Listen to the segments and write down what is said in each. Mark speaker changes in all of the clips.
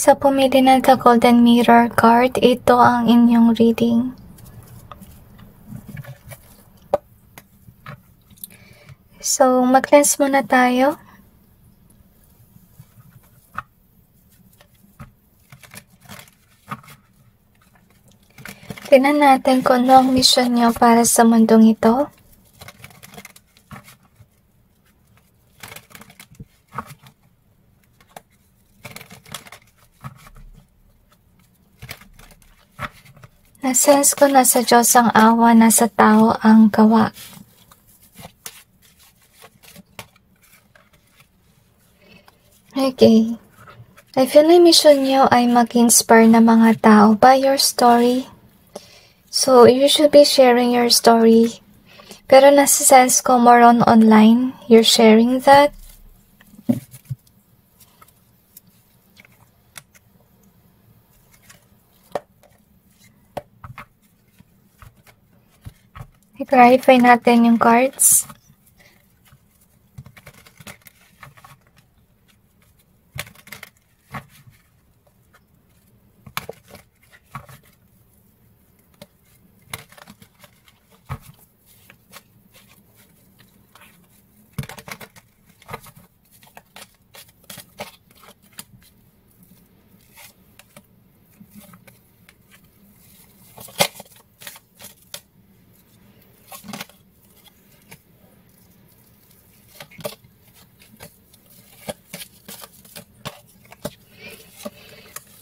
Speaker 1: Sa pumili ng The Golden Mirror card, ito ang inyong reading. So, mag-cleanse muna tayo. Tingnan natin kung ano ang mission nyo para sa mundong ito. Na-sense ko na sa Diyos ang awa, nasa tao ang gawa. Okay. I feel na mission nyo ay mag-inspire na mga tao by your story. So, you should be sharing your story. Pero nasa-sense ko more on online. You're sharing that. I-clarify natin yung cards.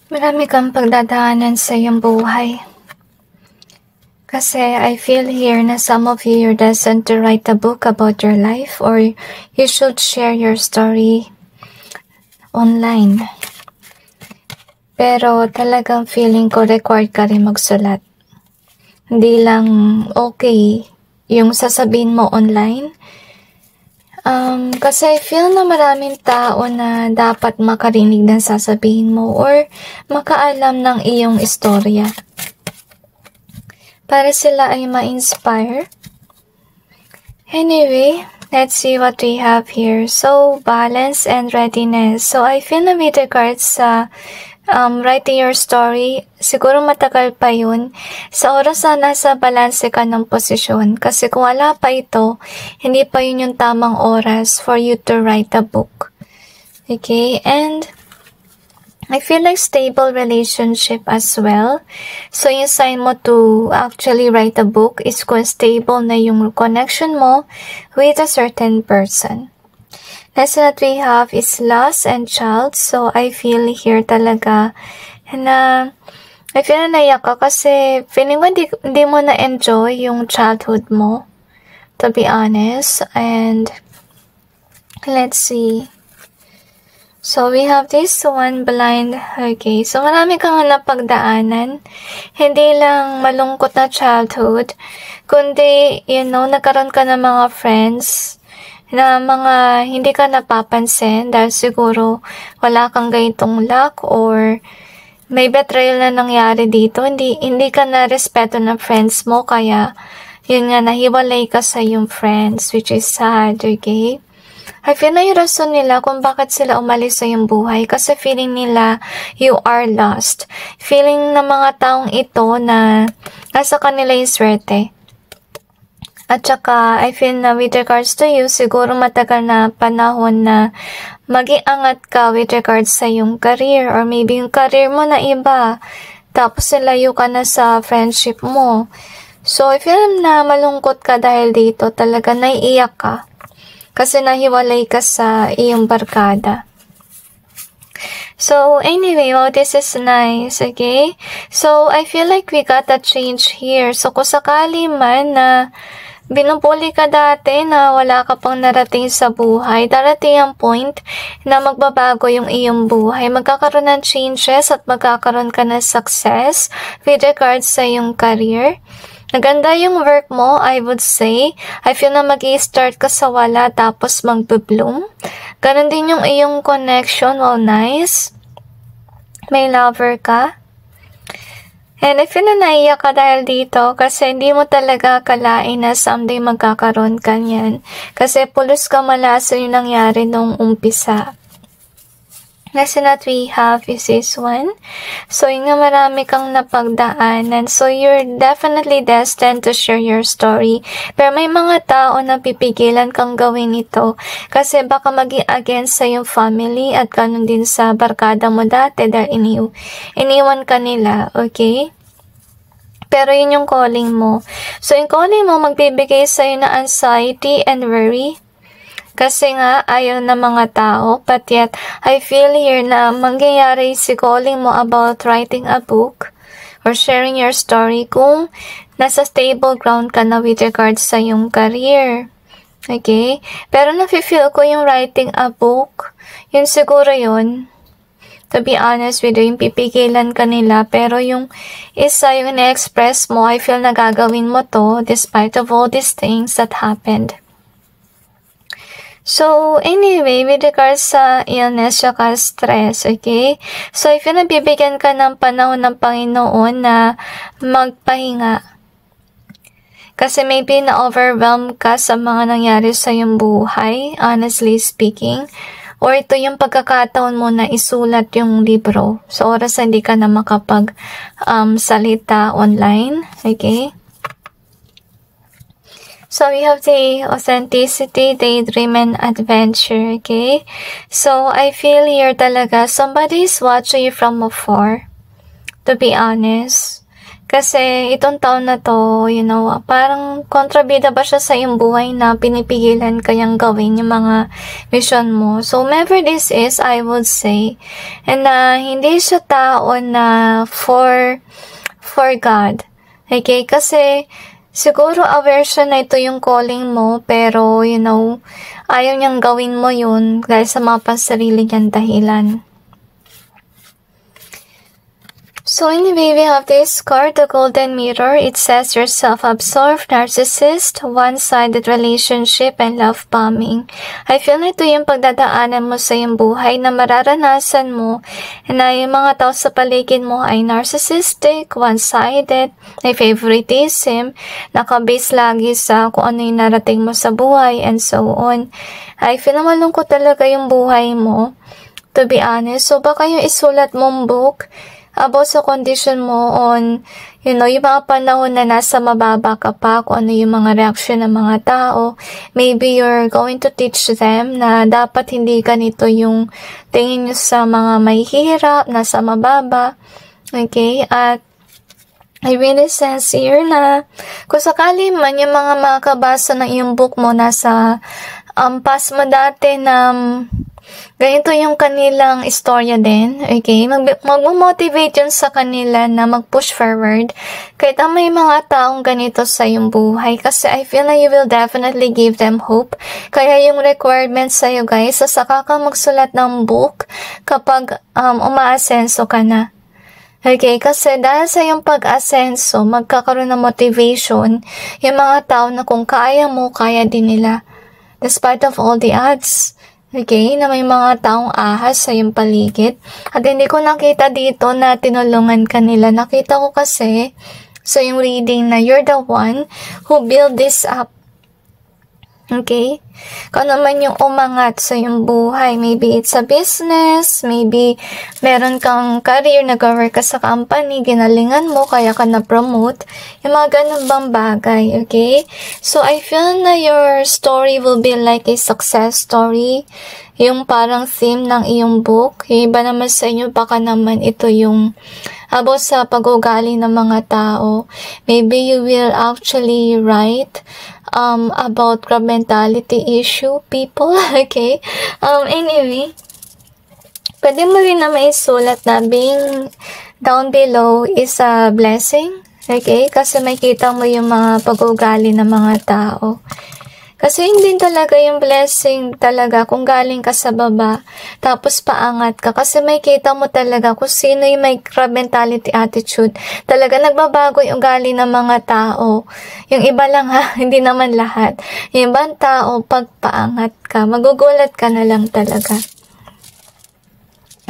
Speaker 1: Marami kang pagdadaanan sa iyong buhay. Kasi I feel here na some of you, you're destined to write a book about your life or you should share your story online. Pero talagang feeling ko required ka rin magsulat. Hindi lang okay yung sasabihin mo online. Kasi I feel na maraming tao na dapat makarinig ng sasabihin mo or makaalam ng iyong istorya. Para sila ay ma-inspire. Anyway, let's see what we have here. So, balance and readiness. So, I feel na with regards sa writing your story, siguro matagal pa yun. Sa oras na nasa balanse ka ng posisyon. Kasi kung wala pa ito, hindi pa yun yung tamang oras for you to write a book. Okay, and I feel like stable relationship as well. So, yung sign mo to actually write a book is kung stable na yung connection mo with a certain person. Lesson that we have is loss and child. So, I feel here talaga na I feel na naiyak ka kasi feeling ko hindi mo na-enjoy yung childhood mo. To be honest. And let's see. So, we have this one blind. Okay. So, marami kang napagdaanan. Hindi lang malungkot na childhood. Kundi, nagkaroon ka ng mga friends na mga hindi ka napapansin dahil siguro wala kang ganitong luck or may betrayal na nangyari dito. Hindi ka na respeto ng friends mo kaya yun nga nahiwalay ka sa yung friends which is sad, okay? I feel na yung rason nila kung bakit sila umalis sa yung buhay kasi feeling nila you are lost. Feeling ng mga taong ito na nasa kanila yung swerte. At saka, I feel na with regards to you, siguro matagal na panahon na maging angat ka with regards sa yung career or maybe yung career mo na iba. Tapos nilayo ka na sa friendship mo. So, I feel na malungkot ka dahil dito. Talaga naiiyak ka. Kasi nahiwalay ka sa iyong barkada. So, anyway, wow, this is nice, okay? So, I feel like we got a change here. So, kung sakali man na binubuli ka dati na wala ka pang narating sa buhay, darating ang point na magbabago yung iyong buhay. Magkakaroon ng changes at magkakaroon ka ng success with regards sa iyong career. Naganda yung work mo, I would say. I feel na mag-i-start ka sa wala tapos mag-bloom. Ganon din yung iyong connection, well, nice. May lover ka. And I feel na naiyak ka dahil dito kasi hindi mo talaga akalain na someday magkakaroon ka niyan. Kasi pulos ka malasa yung nangyari nung umpisa. Lesson that we have is this one. So, yun nga, marami kang napagdaanan. So, you're definitely destined to share your story. Pero may mga tao na pipigilan kang gawin ito. Kasi baka maging against sa yung family at ganun din sa barkada mo dati dahil iniwan ka nila. Okay? Pero yun yung calling mo. So, yung calling mo magbibigay sa'yo na anxiety and worry. Kasi nga, ayaw na mga tao, but yet, I feel here na mangyayari si calling mo about writing a book or sharing your story kung nasa stable ground ka na with regards sa yung career. Okay? Pero nafe-feel ko yung writing a book, yun siguro yun. To be honest with you, yung pipigilan ka nila, pero yung isa, yung na-express mo, I feel na gagawin mo to despite of all these things that happened. So, anyway, with regards sa illness saka stress, okay? So, if yun nabibigyan ka ng panahon ng Panginoon na magpahinga, kasi maybe na-overwhelm ka sa mga nangyari sa iyong buhay, honestly speaking, or ito yung pagkakataon mo na isulat yung libro. So, oras hindi ka na salita online, okay? So, we have the authenticity, daydream, and adventure, okay? So, I feel here talaga, somebody is watching you from afar, to be honest. Kasi, itong taon na to, you know, parang kontrabida ba siya sa iyong buhay na pinipigilan kayang gawin yung mga mission mo. So, whomever this is, I would say, and hindi siya tao na for God. Okay? Kasi, siguro aware siya na ito yung calling mo, pero, you know, ayaw niyang gawin mo yun dahil sa mga pansarili niyang dahilan. So anyway, we have this card, the Golden Mirror. It says you're self-absorbed, narcissist, one-sided relationship, and love bombing. I feel na ito yung pagdadaanan mo sa iyong buhay na mararanasan mo na yung mga tao sa paligid mo ay narcissistic, one-sided, may favoritism, nakabase lagi sa kung ano yung narating mo sa buhay, and so on. I feel na malungkot talaga yung buhay mo, to be honest. So baka yung isulat mong book about sa condition mo on, you know, yung mga panahon na nasa mababa ka pa, kung ano yung mga reaction ng mga tao. Maybe you're going to teach them na dapat hindi ganito yung tingin nyo sa mga may hirap, nasa mababa. Okay? At I really sense here na kung sakali man yung mga makabasa ng iyong book mo nasa past mo dati na ganito yung kanilang istorya din, okay? Mag-motivate yun sa kanila na mag-push forward kahit may mga taong ganito sa iyong buhay. Kasi I feel na you will definitely give them hope. Kaya yung requirements sa'yo, guys, saka ka magsulat ng book kapag umaasenso ka na. Okay, kasi dahil sa yung pag-asenso, magkakaroon ng motivation yung mga tao na kung kaya mo, kaya din nila. Despite of all the odds. Okay, na may mga taong ahas sa iyong paligid. At hindi ko nakita dito na tinulungan ka nila. Nakita ko kasi sa yung reading na you're the one who build this up. Okay? Kung naman yung umangat sa yung buhay, maybe it's a business, maybe meron kang career, nag-work ka sa company, ginalingan mo, kaya ka na-promote, yung mga ganun bang bagay, okay? So, I feel na your story will be like a success story, yung parang theme ng iyong book. Yung iba naman sa inyo, baka naman ito yung about sa pag-ugali ng mga tao. Maybe you will actually write about crab mentality issue, people, okay? Anyway, pwede mo rin na maisulat na being down below is a blessing, okay? Kasi makita mo yung mga pag-ugali ng mga tao. Kasi hindi talaga yung blessing talaga kung galing ka sa baba, tapos paangat ka. Kasi may kita mo talaga kung sino yung may crab mentality attitude. Talaga nagbabago yung ugali ng mga tao. Yung iba lang ha, hindi naman lahat. Yung ibang tao, pag paangat ka, magugulat ka na lang talaga.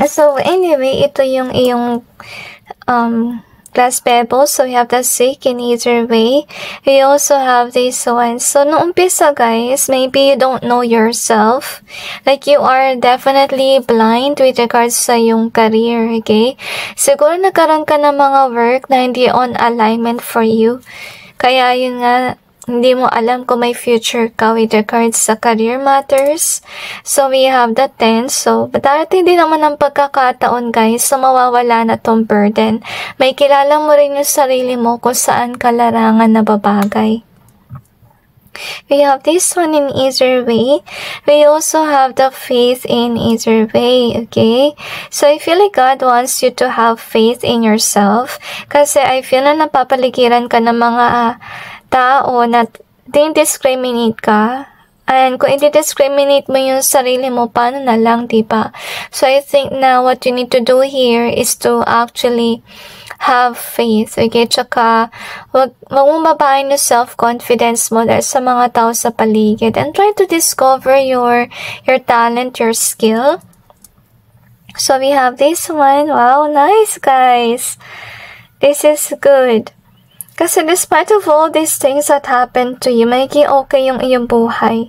Speaker 1: So anyway, ito yung iyong glass pebbles. So we have the sick in either way. We also have this one. So nung umpisa guys, maybe you don't know yourself. Like you are definitely blind with regards sa yung career, okay? Siguro nagkaroon ka ng mga work na hindi on alignment for you. Kaya yun nga, hindi mo alam kung may future ka with regards sa career matters. So, we have the 10. So, darating din naman ang pagkakataon guys, so mawawala na tong burden. May kilala mo rin yung sarili mo kung saan ka larangan na babagay. We have this one in either way. We also have the faith in either way, okay? So, I feel like God wants you to have faith in yourself. Kasi I feel na napapaligiran ka ng mga tao na discriminate ka. And kung i-discriminate mo yung sarili mo, paano na lang, diba? So, I think na what you need to do here is to actually have faith, okay? Tsaka, wag mong babahin yung self-confidence mo dahil sa mga tao sa paligid. And try to discover your talent, your skill. So, we have this one. Wow, nice, guys. This is good. Kasi despite of all these things that happened to you, magiging okay yung iyong buhay.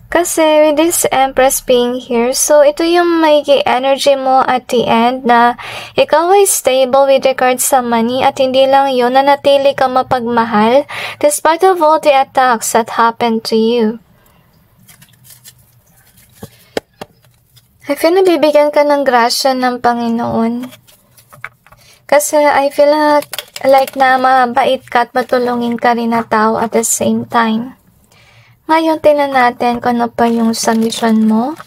Speaker 1: Kasi with this Empress being here, so ito yung magiging energy mo at the end na ikaw ay stable with regards sa money at hindi lang yun, nanatili ka mapagmahal despite of all the attacks that happened to you. I feel na bibigyan ka ng grasya ng Panginoon. Kasi I feel like na mabait ka at matulungin ka rin na tao at the same time. Ngayon, tingnan natin kung ano pa yung submission mo.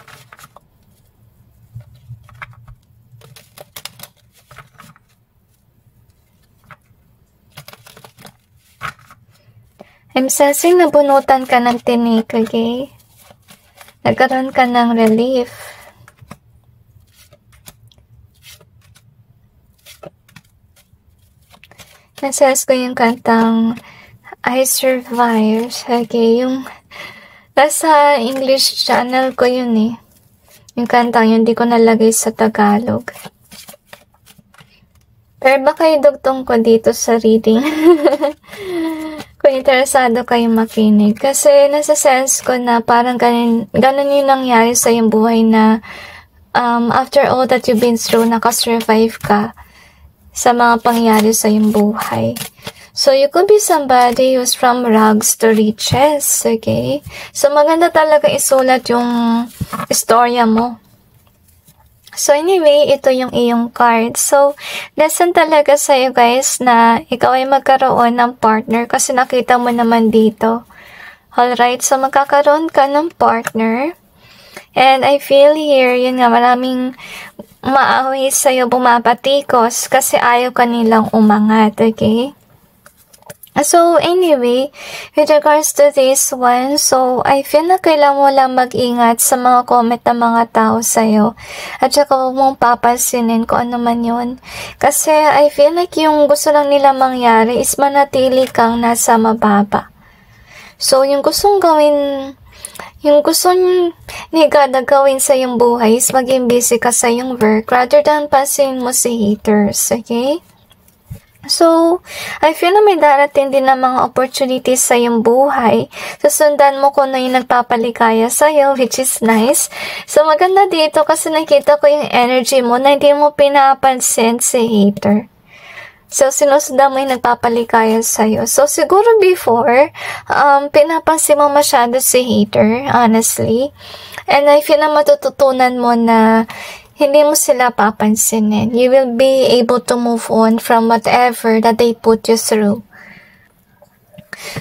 Speaker 1: I'm sensing na bunutan ka ng tinik, okay? Nagkaroon ka ng relief. Nasense ko yung kantang I Survive. Okay, yung nasa English channel ko yun eh. Yung kantang yun, hindi ko nalagay sa Tagalog. Pero baka idugtong ko dito sa reading. Kung interesado kayo makinig. Kasi nasa-sense ko na parang ganun yung nangyari sa yung buhay na after all that you've been through, nakasurvive ka sa mga pangyari sa yung buhay. So, you could be somebody who's from rags to riches, okay? So, maganda talaga isulat yung istorya mo. So, anyway, ito yung iyong card. So, lesson talaga sa'yo guys na ikaw ay magkaroon ng partner kasi nakita mo naman dito. Alright, so magkakaroon ka ng partner. And I feel here, yun nga, maraming maaway sa'yo bumapatikos kasi ayaw ka nilang umangat, okay? So, anyway, with regards to this one, so, I feel na kailangan mo lang mag-ingat sa mga comment ng mga tao sa'yo. At saka huwag mong papansinin kung ano man yun. Kasi, I feel like yung gusto lang nila mangyari is manatili kang nasa mababa. So, yung gustong gawin, yung gusto ni God na gawin sa yung buhay is maging busy ka sa yung work rather than pansinin mo si haters, okay? So, I feel na may darating din na mga opportunities sa iyong buhay. Susundan mo kung na yung nagpapaligaya sa'yo, which is nice. So, maganda dito kasi nakita ko yung energy mo na hindi mo pinapansin si hater. So, sinusundan mo yung nagpapaligaya sa'yo. So, siguro before, pinapansin mo masyado si hater, honestly. And I feel na matututunan mo na hindi mo sila papansinin. You will be able to move on from whatever that they put you through.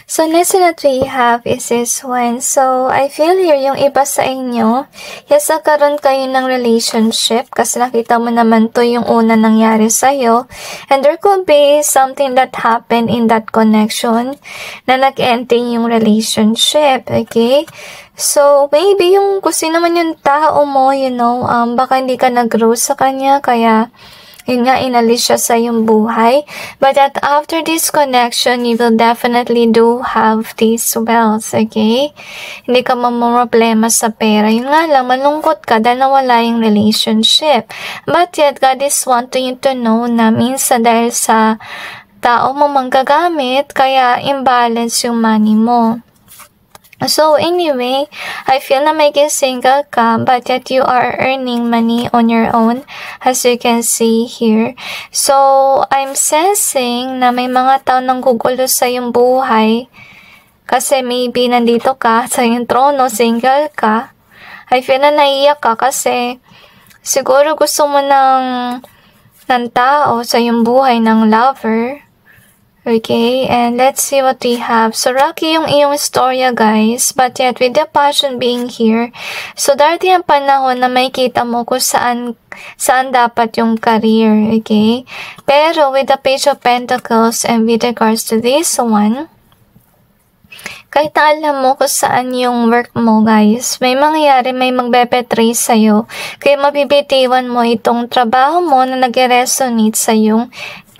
Speaker 1: So, next that we have is this one. So, I feel here yung iba sa inyo, yes, nagkaroon kayo ng relationship kasi nakita mo naman to yung una nangyari sa'yo. And there could be something that happened in that connection na nag-ending yung relationship, okay? So, maybe yung kung sino naman yung tao mo, you know, baka hindi ka nag-grow sa kanya, kaya Yun nga, inalis siya sa iyong buhay. But that after this connection, you will definitely do have this wealth, okay? Hindi ka mamroblema sa pera. Yun nga lang, malungkot ka dahil nawala yung relationship. But yet, God is wanting you to know na minsan dahil sa tao mo manggagamit, kaya imbalance yung money mo. So anyway, I feel na may single ka, but yet you are earning money on your own, as you can see here. So, I'm sensing na may mga tao nang gugulo sa iyong buhay, kasi maybe nandito ka sa iyong trono, single ka. I feel na naiyak ka kasi siguro gusto mo ng tao sa iyong buhay, ng lover. Okay, and let's see what we have. So, rocky yung iyong storya, guys. But yet, with the passion being here, so darating ang panahon na makikita mo kung saan dapat yung career, okay? Pero, with the Page of Pentacles and with regards to this one, kahit alam mo kung saan yung work mo, guys, may mangyayari, may magbe-betray sa'yo. Kaya mabibitiwan mo itong trabaho mo na nag-resonate sa yung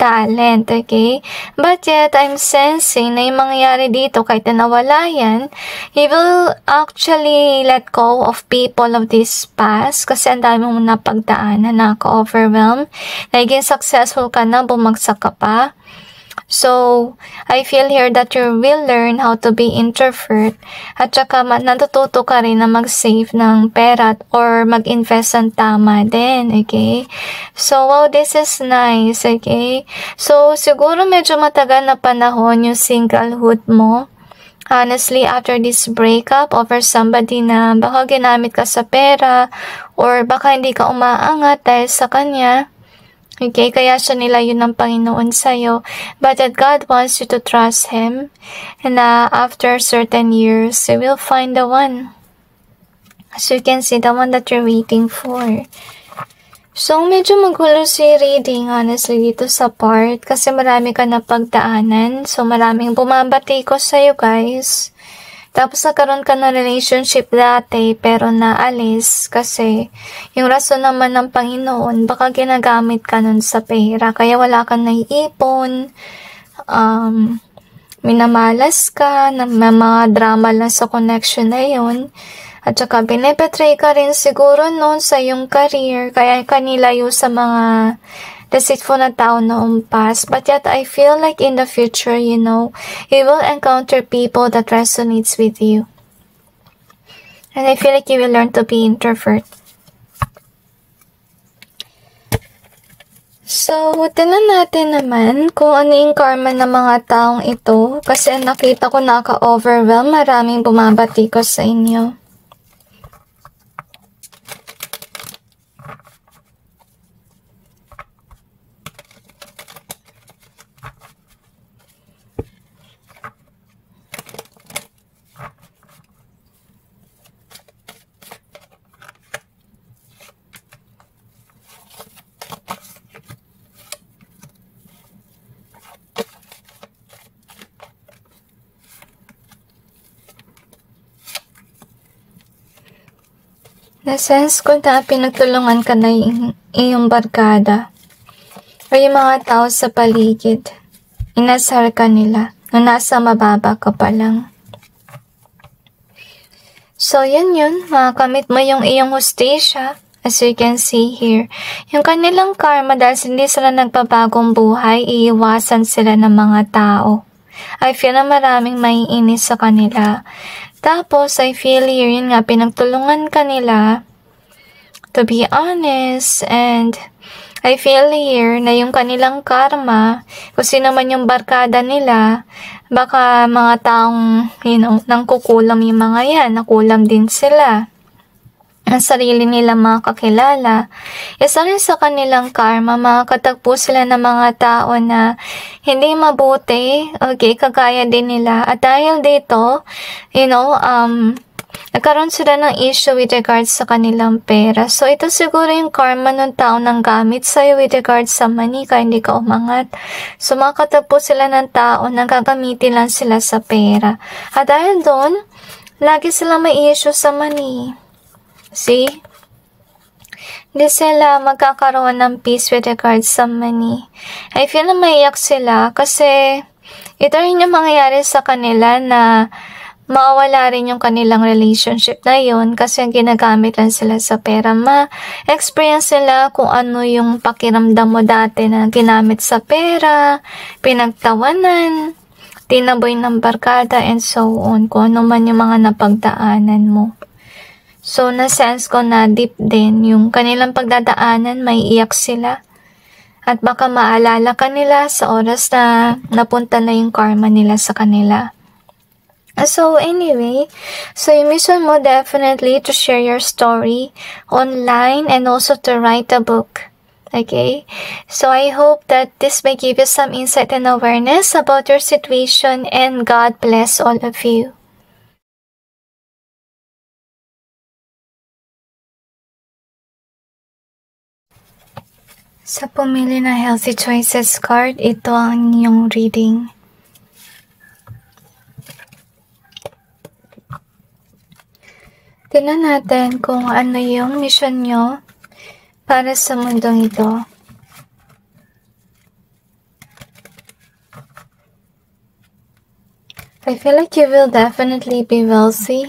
Speaker 1: talent, okay? But yet, I'm sensing na yung mangyayari dito, kahit na nawala yan, you will actually let go of people of this past kasi ang dami mong napagdaanan, naka-overwhelm, naging successful ka na, bumagsak ka pa. So, I feel here that you will learn how to be introvert at saka natututo ka rin na mag-save ng pera or mag-invest ng tama din, okay? So, wow, this is nice, okay? So, siguro medyo matagal na panahon yung singlehood mo. Honestly, after this breakup over somebody na baka ginamit ka sa pera or baka hindi ka umaangat dahil sa kanya. Okay, kaya siya nilayo ng Panginoon sa'yo. But that God wants you to trust Him. And after certain years, you will find the one. So you can see the one that you're waiting for. So, medyo magulo si reading, honestly, dito sa part. Kasi marami ka na pagdaanan. So, maraming bumabati ko sa'yo, guys. Tapos nagkaroon ka ng relationship dati pero naalis kasi yung rason naman ng Panginoon baka ginagamit ka nun sa pera kaya wala kang naiipon, minamalas ka, may mga drama lang sa connection na yun. At saka binebetray ka rin siguro noon sa yung career kaya kanilayo sa mga deceitful na tao noong past. But yet, I feel like in the future, you know, you will encounter people that resonates with you. And I feel like you will learn to be introvert. So, tingnan natin naman kung ano yung karma ng mga taong ito. Kasi nakita ko naka-overwhelm. Maraming bumabati ko sa inyo. Na-sense ko na pinagtulungan ka na yung iyong barkada o yung mga tao sa paligid. Inasar ka nila na nasa mababa ka pa lang. So, yun, makakamit mo yung iyong hustisya. As you can see here, yung kanilang karma dahil hindi sila nagpabagong buhay, iiwasan sila ng mga tao. I feel na maraming maiinis sa kanila. Tapos, I feel here, yun nga, pinagtulungan ka nila, to be honest, and I feel here na yung kanilang karma, kung sino man yung barkada nila, baka mga taong, you know, nang kukulam yung mga yan, nakulam din sila. Ang sarili nila mga kakilala. Isa rin sa kanilang karma, makakatagpo sila ng mga tao na hindi mabuti, okay, kagaya din nila. At dahil dito, you know, nagkaroon sila ng issue with regards sa kanilang pera. So, ito siguro yung karma ng tao nang gamit sa'yo with regards sa money, kaya hindi ka umangat. So, makakatagpo sila ng tao na gagamitin lang sila sa pera. At dahil doon, lagi sila may issue sa money. See? Hindi sila magkakaroon ng peace with regards sa money. I feel na maiyak sila kasi ito rin yung mangyayari sa kanila na mawawala rin yung kanilang relationship na yun kasi ginagamit lang sila sa pera. Ma-experience nila kung ano yung pakiramdam mo dati na ginamit sa pera, pinagtawanan, tinaboy ng barkada, and so on. Kung ano man yung mga napagdaanan mo. So, na-sense ko na deep din yung kanilang pagdadaanan, may iyak sila. At baka maalala ka nila sa oras na napunta na yung karma nila sa kanila. So, anyway, so yung mission mo definitely to share your story online and also to write a book. Okay? So, I hope that this may give you some insight and awareness about your situation, and God bless all of you. Sa pumili na Healthy Choices card, ito ang inyong reading. Tingnan natin kung ano yung mission nyo para sa mundong ito. I feel like you will definitely be wealthy.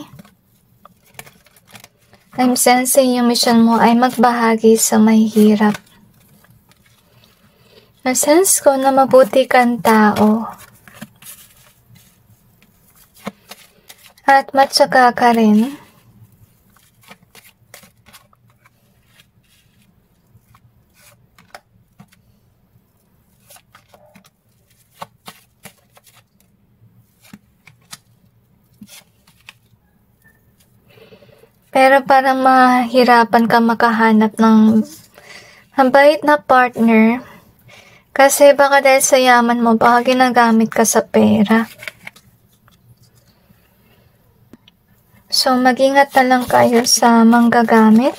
Speaker 1: I'm sensing yung mission mo ay magbahagi sa mahihirap. Na-sense ko na mabuti kang tao. At matyaga ka rin. Pero parang mahirapan ka makahanap ng mabait na partner. Kasi baka dahil sa yaman mo, baka ginagamit ka sa pera. So, mag-ingat na lang kayo sa manggagamit.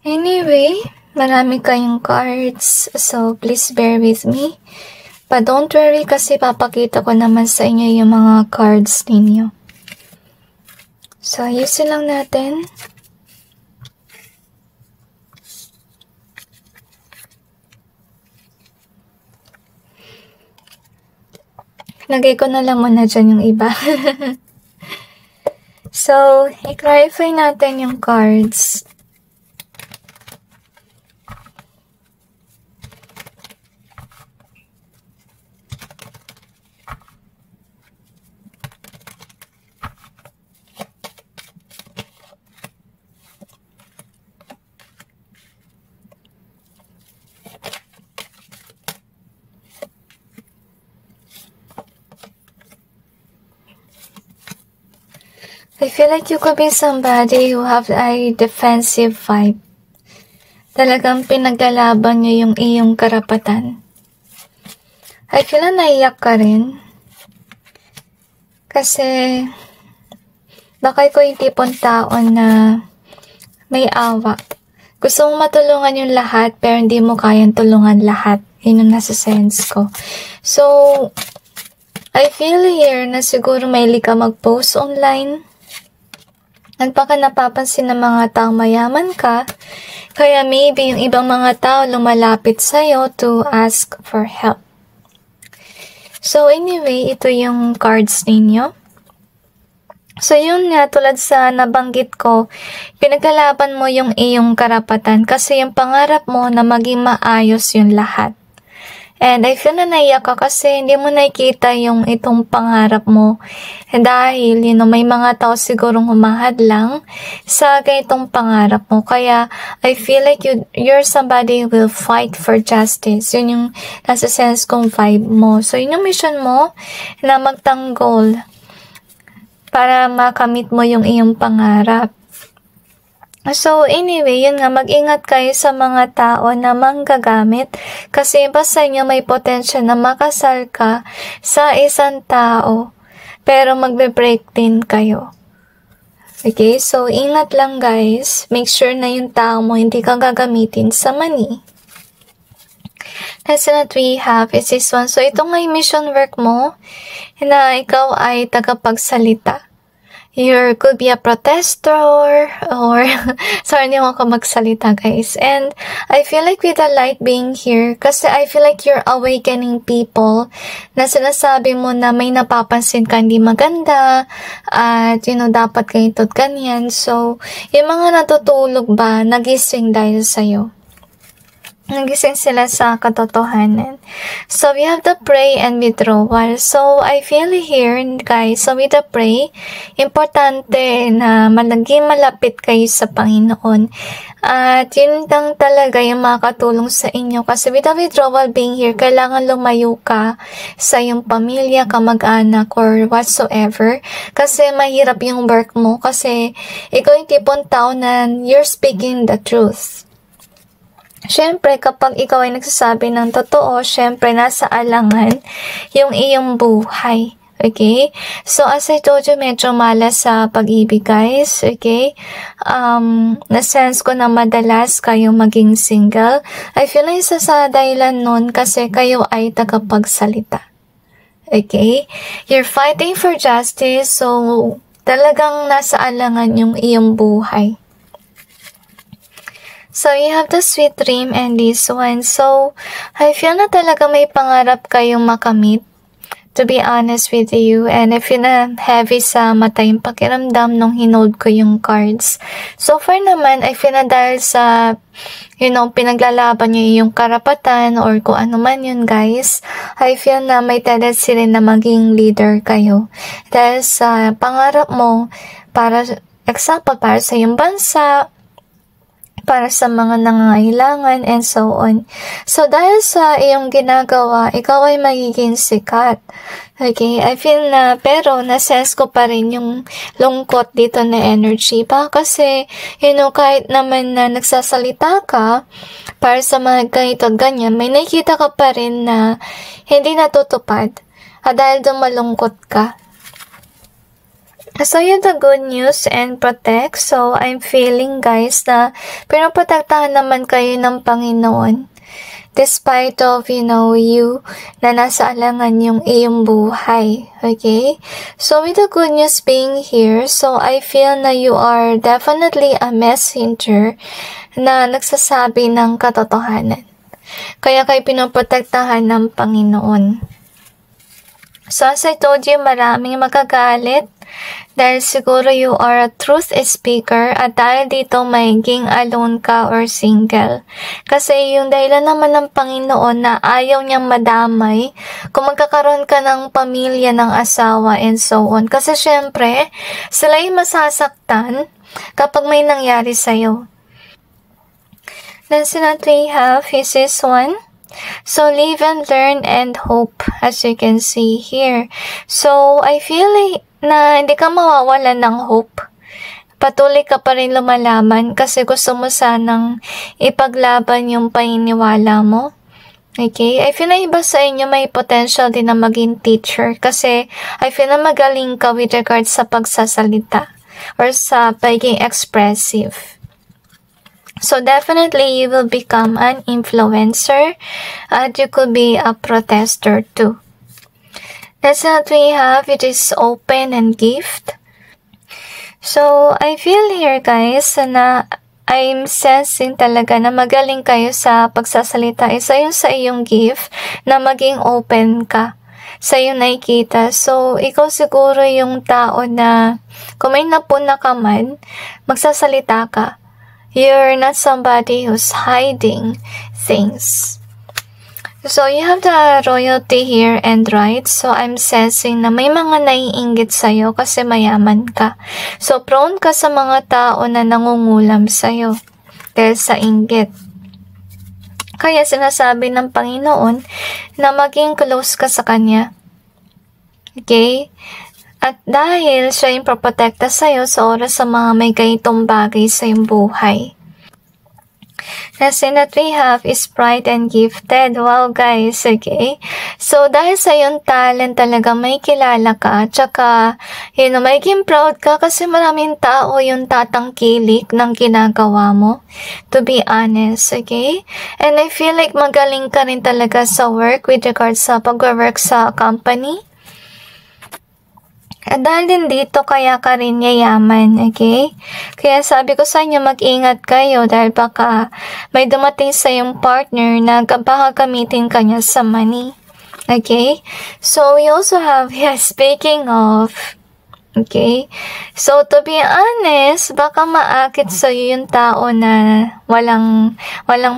Speaker 1: Anyway, marami kayong cards. So, please bear with me. But don't worry kasi papakita ko naman sa inyo yung mga cards ninyo. So, ayusin lang natin. Lagay ko na lang muna dyan yung iba. So, i-clarify natin yung cards. I feel like you could be somebody who have a defensive vibe. Talagang pinaglalaban nyo yung iyong karapatan. I feel na naiyak ka rin. Kasi, baka ikaw yung tipong tao na may awa. Gusto mong matulungan yung lahat, pero hindi mo kayang tulungan lahat. Yun yung nasa sense ko. So, I feel here na siguro mahilig ka mag-post online. Nagpaka napapansin ng mga taong mayaman ka, kaya maybe yung ibang mga tao lumalapit sa'yo to ask for help. So anyway, ito yung cards ninyo. So yun nga, tulad sa nabanggit ko, pinaglalaban mo yung iyong karapatan kasi yung pangarap mo na maging maayos yung lahat. And I feel na naiyak ka kasi hindi mo nakikita yung itong pangarap mo. Dahil, may mga tao sigurong humahadlang sa ganitong pangarap mo. Kaya, I feel like you're somebody who will fight for justice. Yun yung nasa sense kong vibe mo. So, yun yung mission mo na magtanggol para makamit mo yung iyong pangarap. So, anyway, yun nga, mag-ingat kayo sa mga tao na manggagamit kasi iba sa inyo may potential na makasal ka sa isang tao pero magbe-break din kayo. Okay, so ingat lang guys. Make sure na yung tao mo hindi ka gagamitin sa money. Lesson that we have is this one. So, ito nga yung mission work mo na ikaw ay tagapagsalita. You could be a protester or sorry, hindi ako magsalita, guys. And I feel like with the light being here, kasi I feel like you're awakening people na sinasabi mo na may napapansin ka hindi maganda at dapat ganito at ganyan. So, yung mga natutulog ba, nagising dahil sa'yo. Nagising sila sa katotohanan. So, we have the pray and withdrawal. So, I feel here, guys, so with the pray, importante na maging malapit kayo sa Panginoon. At yun lang talaga yung makakatulong sa inyo. Kasi with the withdrawal being here, kailangan lumayo ka sa iyong pamilya, kamag-anak, or whatsoever. Kasi mahirap yung work mo. Kasi ikaw yung tipong tao na you're speaking the truth. Siyempre, kapag ikaw ay nagsasabi ng totoo, siyempre, nasa alangan yung iyong buhay. Okay? So, as I told you, medyo malas sa pag-ibig, guys. Okay? Na-sense ko na madalas kayo maging single. I feel like isa sa dahilan nun kasi kayo ay tagapagsalita. Okay? You're fighting for justice, so talagang nasa alangan yung iyong buhay. So, you have the sweet dream and this one. So, I feel na talaga may pangarap kayong makamit. To be honest with you. And I feel na heavy sa mata yung pakiramdam nung hinold ko yung cards. So far naman, I feel na dahil sa, pinaglalaban nyo yung karapatan or kung ano man yun, guys. I feel na may tendency rin na maging leader kayo. Dahil sa pangarap mo, example, para sa yung bansa, para sa mga nangangailangan, and so on. So, dahil sa iyong ginagawa, ikaw ay magiging sikat. Okay? I feel na, pero na-sense ko pa rin yung lungkot dito na energy pa. Kasi, kahit naman na nagsasalita ka, para sa mga ganito at ganyan, may nakikita ka pa rin na hindi natutupad. Dahil doon malungkot ka. So, yun the good news and protect. So, I'm feeling, guys, na pinoprotektahan naman kayo ng Panginoon. Despite of, you na nasa alangan yung iyong buhay. Okay? So, with the good news being here, so I feel na you are definitely a messenger na nagsasabi ng katotohanan. Kaya kayo pinoprotektahan ng Panginoon. So, as I told you, maraming magagalit. Dahil siguro you are a truth speaker at dahil dito maging alone ka or single. Kasi yung dahilan naman ng Panginoon na ayaw niyang madamay kung magkakaroon ka ng pamilya, ng asawa, and so on. Kasi syempre, sila yung masasaktan kapag may nangyari sa'yo. Lesson that we have is this one. So, live and learn and hope, as you can see here. So, I feel like na hindi ka mawawalan ng hope. Patuloy ka pa rin lumalaman kasi gusto mo sanang ipaglaban yung paniniwala mo. Okay? I feel na iba sa inyo may potential din na maging teacher kasi I feel na magaling ka with regards sa pagsasalita or sa pagiging expressive. So, definitely, you will become an influencer and you could be a protester too. That's what we have. It is open and gift. So, I feel here, guys, na I'm sensing talaga na magaling kayo sa pagsasalita. Isa yun sa iyong gift na maging open ka sa iyong nakikita. So, ikaw siguro yung tao na kung may napuna ka man, magsasalita ka. You're not somebody who's hiding things. So, you have the royalty here and right. So, I'm sensing na may mga naiinggit sa'yo kasi mayaman ka. So, prone ka sa mga tao na nangungulam sa'yo dahil sa inggit. Kaya sinasabi ng Panginoon na maging close ka sa Kanya. Okay? At dahil siya yung proprotekta sa'yo sa oras sa mga may ganitong bagay sa iyong buhay. Lesson that we have is bright and gifted. Wow, guys, okay? So, dahil sa iyong talent talaga, may kilala ka. Tsaka, magiging proud ka kasi maraming tao yung tatangkilik ng ginagawa mo. To be honest, okay? And I feel like magaling ka rin talaga sa work with regards sa pag-work sa company. At dahil din dito, kaya ka rin yayaman, okay? Kaya sabi ko sa inyo, mag-ingat kayo dahil baka may dumating sa iyong partner na baka gamitin ka niya sa money. Okay? So, we also have, speaking of, okay? So, to be honest, baka maakit sa iyo yung tao na walang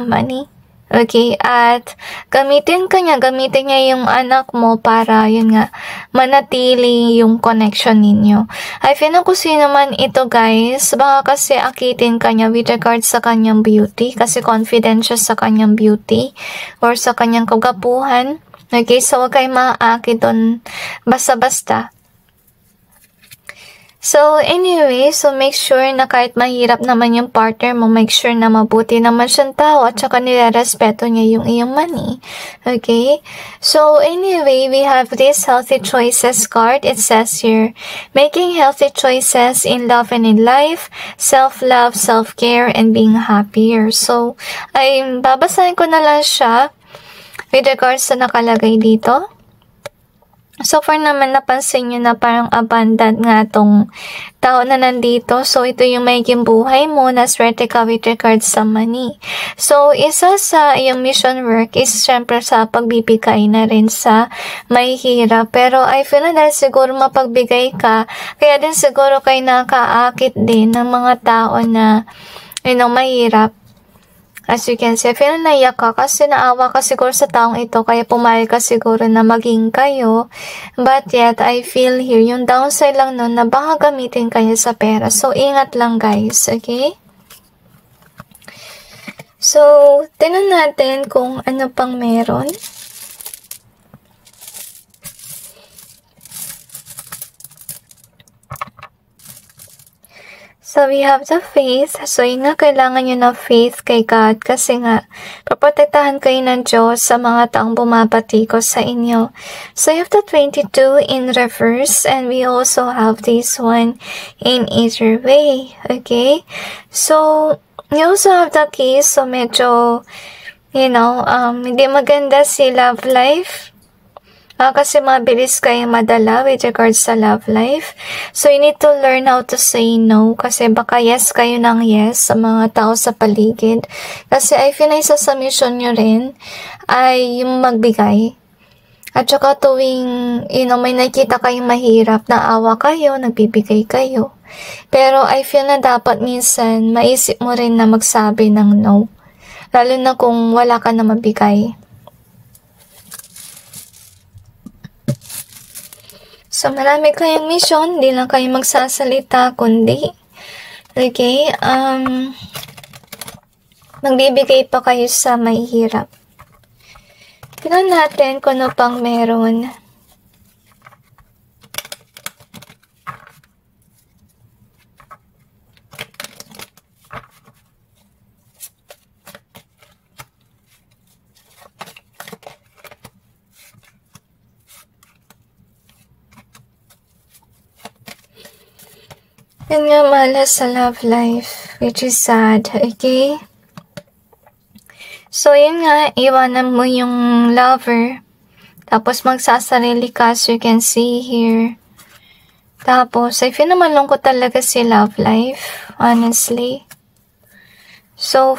Speaker 1: money. Okay, at gamitin niya yung anak mo para, yun nga, manatili yung connection ninyo. I feel na kung sino man ito, guys, baka kasi akitin ka niya with regards sa kanyang beauty, kasi confident siya sa kanyang beauty, or sa kanyang kagapuhan. Okay, so huwag kayo maakit doon basta-basta. So, anyway, so make sure na kahit mahirap naman yung partner mo, make sure na mabuti naman siyang tao at saka nirerespeto niya yung iyong money. Okay? So, anyway, we have this healthy choices card. It says here, making healthy choices in love and in life, self-love, self-care, and being happier. So, ay babasahin ko na lang siya with regards sa nakalagay dito. So far naman napansin nyo na parang abundant nga tong tao na nandito. So ito yung magiging buhay mo na swerte ka with regards sa money. So isa sa yung mission work is syempre sa pagbibigay na rin sa may hirap. Pero I feel na dahil siguro mapagbigay ka, kaya din siguro kayo nakaakit din ng mga tao na mahirap. As you can see, I feel na naiyak ka kasi naawa ka siguro sa taong ito, kaya pumayag ka siguro na maging kayo. But yet, I feel here, yung downside lang nun na baka gamitin kayo sa pera. So, ingat lang guys, okay? So, tingnan natin kung ano pang meron. So, we have the faith. So, yun nga, kailangan nyo ng faith kay God kasi nga, paprotektahan kayo ng Diyos sa mga taong bumabatikos sa inyo. So, you have the 22 in reverse and we also have this one in either way. Okay? So, you also have the keys. So, medyo, hindi maganda si love life. Kasi mabilis kayo madala with regards sa love life. So, you need to learn how to say no. Kasi baka yes kayo ng yes sa mga tao sa paligid. Kasi I feel na isa sa mission nyo rin ay yung magbigay. At saka tuwing, may nakita kayong mahirap, naawa kayo, nagbibigay kayo. Pero I feel na dapat minsan maisip mo rin na magsabi ng no. Lalo na kung wala ka na mabigay. So, marami kayong mission, hindi lang kayo magsasalita, kundi, okay, magbibigay pa kayo sa may hirap. Tignan natin kung ano pang meron. Yun nga, malas sa love life, which is sad, okay? So, yun nga, iwanan mo yung lover, tapos magsasarili ka, as you can see here. Tapos, I feel na malungkot talaga si love life, honestly. So,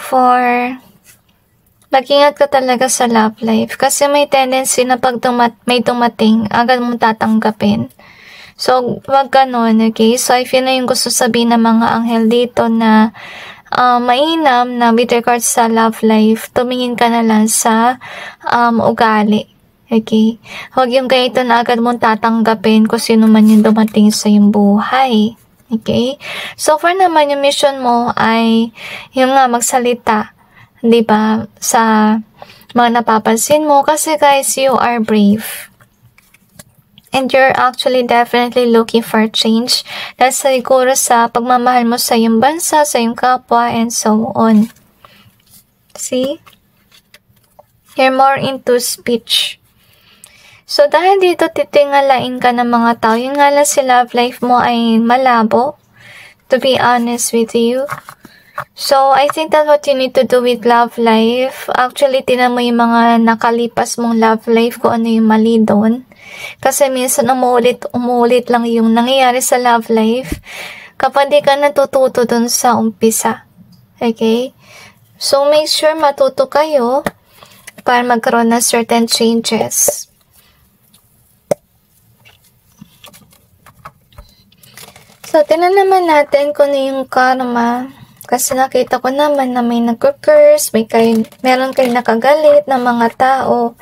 Speaker 1: mag-ingat ka talaga sa love life, kasi may tendency na pag may dumating, agad mong tatanggapin. So, wag ganon, okay? So, I feel na yung gusto sabihin ng mga anghel dito na mainam na with regards sa love life, tumingin ka na lang sa ugali, okay? Huwag yung ganito na agad mong tatanggapin kung sino man yung dumating sa yung buhay, okay? So, for naman yung mission mo ay yung nga magsalita, diba? Sa mga napapansin mo, kasi guys, you are brave. And you're actually definitely looking for change. Dahil siguro sa pagmamahal mo sa iyong bansa, sa iyong kapwa, and so on. See? You're more into speech. So, dahil dito titingalain ka ng mga tao, yung nga lang si love life mo ay malabo, to be honest with you. So, I think that what you need to do with love life, actually, tinan mo yung mga nakalipas mong love life, kung ano yung mali doon. Kasi minsan umuulit lang yung nangyayari sa love life kapag di ka natututo doon sa umpisa. Okay? So, make sure matuto kayo para magkaroon ng certain changes. So, tinan naman natin kung ano yung karma. Kasi nakita ko naman na may nag-curse, meron kayo nakagalit ng mga tao.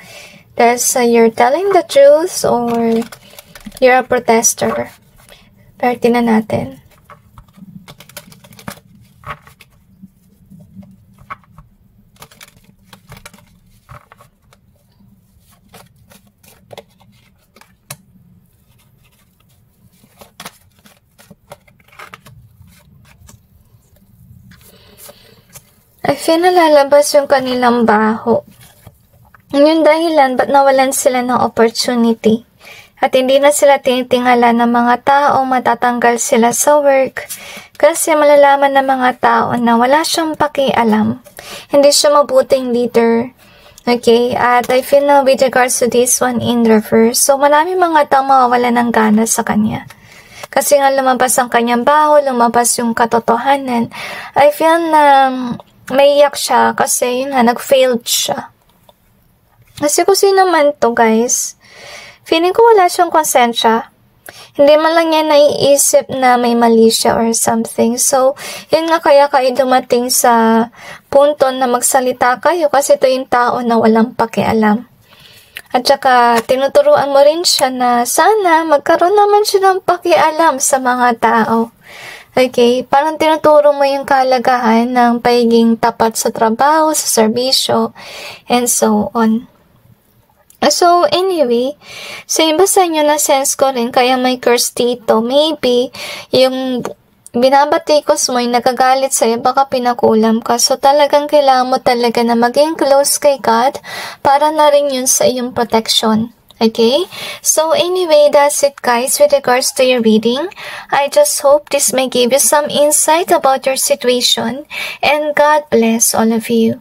Speaker 1: There's you're telling the truth or you're a protester. Pero tinan natin. I feel nalalabas yung kanilang baho. Yung dahilan, ba't nawalan sila ng opportunity? At hindi na sila tinitingala ng mga tao, matatanggal sila sa work. Kasi malalaman ng mga tao na wala siyang pakialam. Hindi siya mabuting leader. Okay, at I feel na with regards to this one in reverse, so marami mga tao mawawala ng gana sa kanya. Kasi nga lumabas ang kanyang baho, lumabas yung katotohanan. I feel na maiyak siya kasi yun nga, nag-failed siya. Kasi kung sino man to, guys, feeling ko wala siyang konsensya. Hindi man lang niya naiisip na may mali siya or something. So, yun nga kaya kayo dumating sa punto na magsalita kayo kasi ito yung tao na walang pakialam. At saka, tinuturuan mo rin siya na sana magkaroon naman siya ng pakialam sa mga tao. Okay, parang tinuturo mo yung kahalagahan ng pagiging tapat sa trabaho, sa serbisyo, and so on. So, anyway, so iba sa inyo na sense ko rin, kaya may curse dito. Maybe, yung binabatikos mo, yung nagagalit sa'yo, baka pinakulam ka. So, talagang kailangan mo talaga na maging close kay God para na rin yun sa iyong protection. Okay? So, anyway, that's it, guys, with regards to your reading. I just hope this may give you some insight about your situation, and God bless all of you.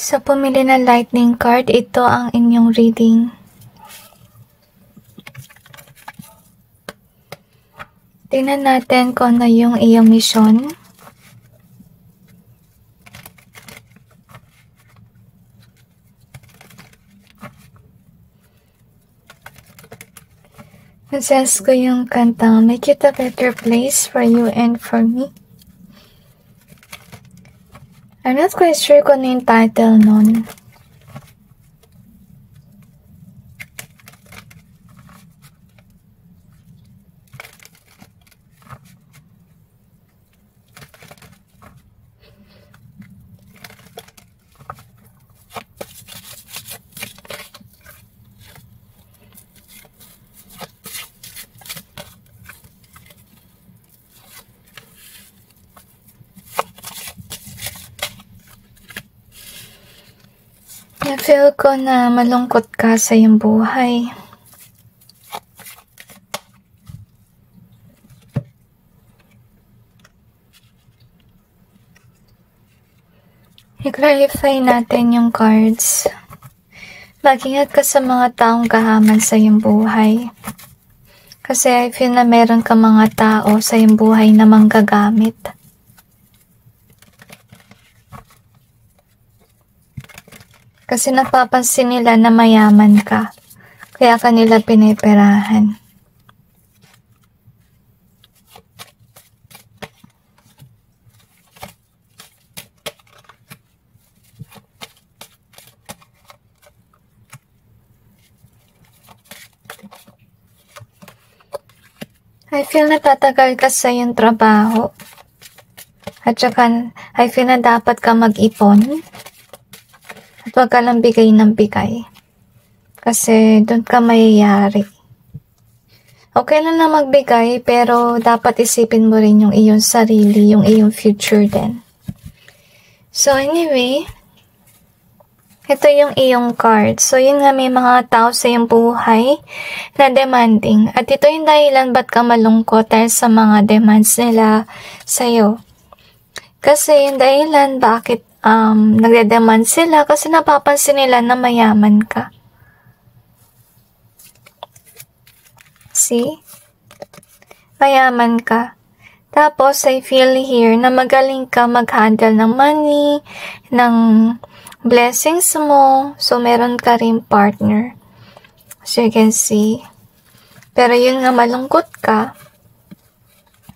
Speaker 1: So, pumili na lightning card. Ito ang inyong reading. Tingnan natin kung ano yung iyong mission. Nasense ko yung kantang Make It a Better Place for You and for Me. I'm not quite sure kung ano yung title nun. I-feel ko na malungkot ka sa iyong buhay. I-clarify natin yung cards. Mag-ingat ka sa mga taong kahaman sa iyong buhay. Kasi I feel na meron ka mga tao sa iyong buhay na manggagamit. Kasi napapansin nila na mayaman ka, kaya kanila piniperahan. I feel na tatagal ka sa iyong trabaho. At saka, I feel na dapat ka mag-ipon. At huwag ka lang bigay ng bigay. Kasi doon ka mayayari. Okay lang na magbigay, pero dapat isipin mo rin yung iyong sarili, yung iyong future din. So anyway, ito yung iyong card. So yun nga, may mga tao sa iyong buhay na demanding. At ito yung dahilan ba't ka malungkot dahil sa mga demands nila sa'yo. Kasi yung dahilan bakit nagde-demand sila kasi napapansin nila na mayaman ka. See? Mayaman ka. Tapos, I feel here na magaling ka mag-handle ng money, ng blessings mo. So, meron ka rin partner. So, you can see. Pero yun nga, malungkot ka.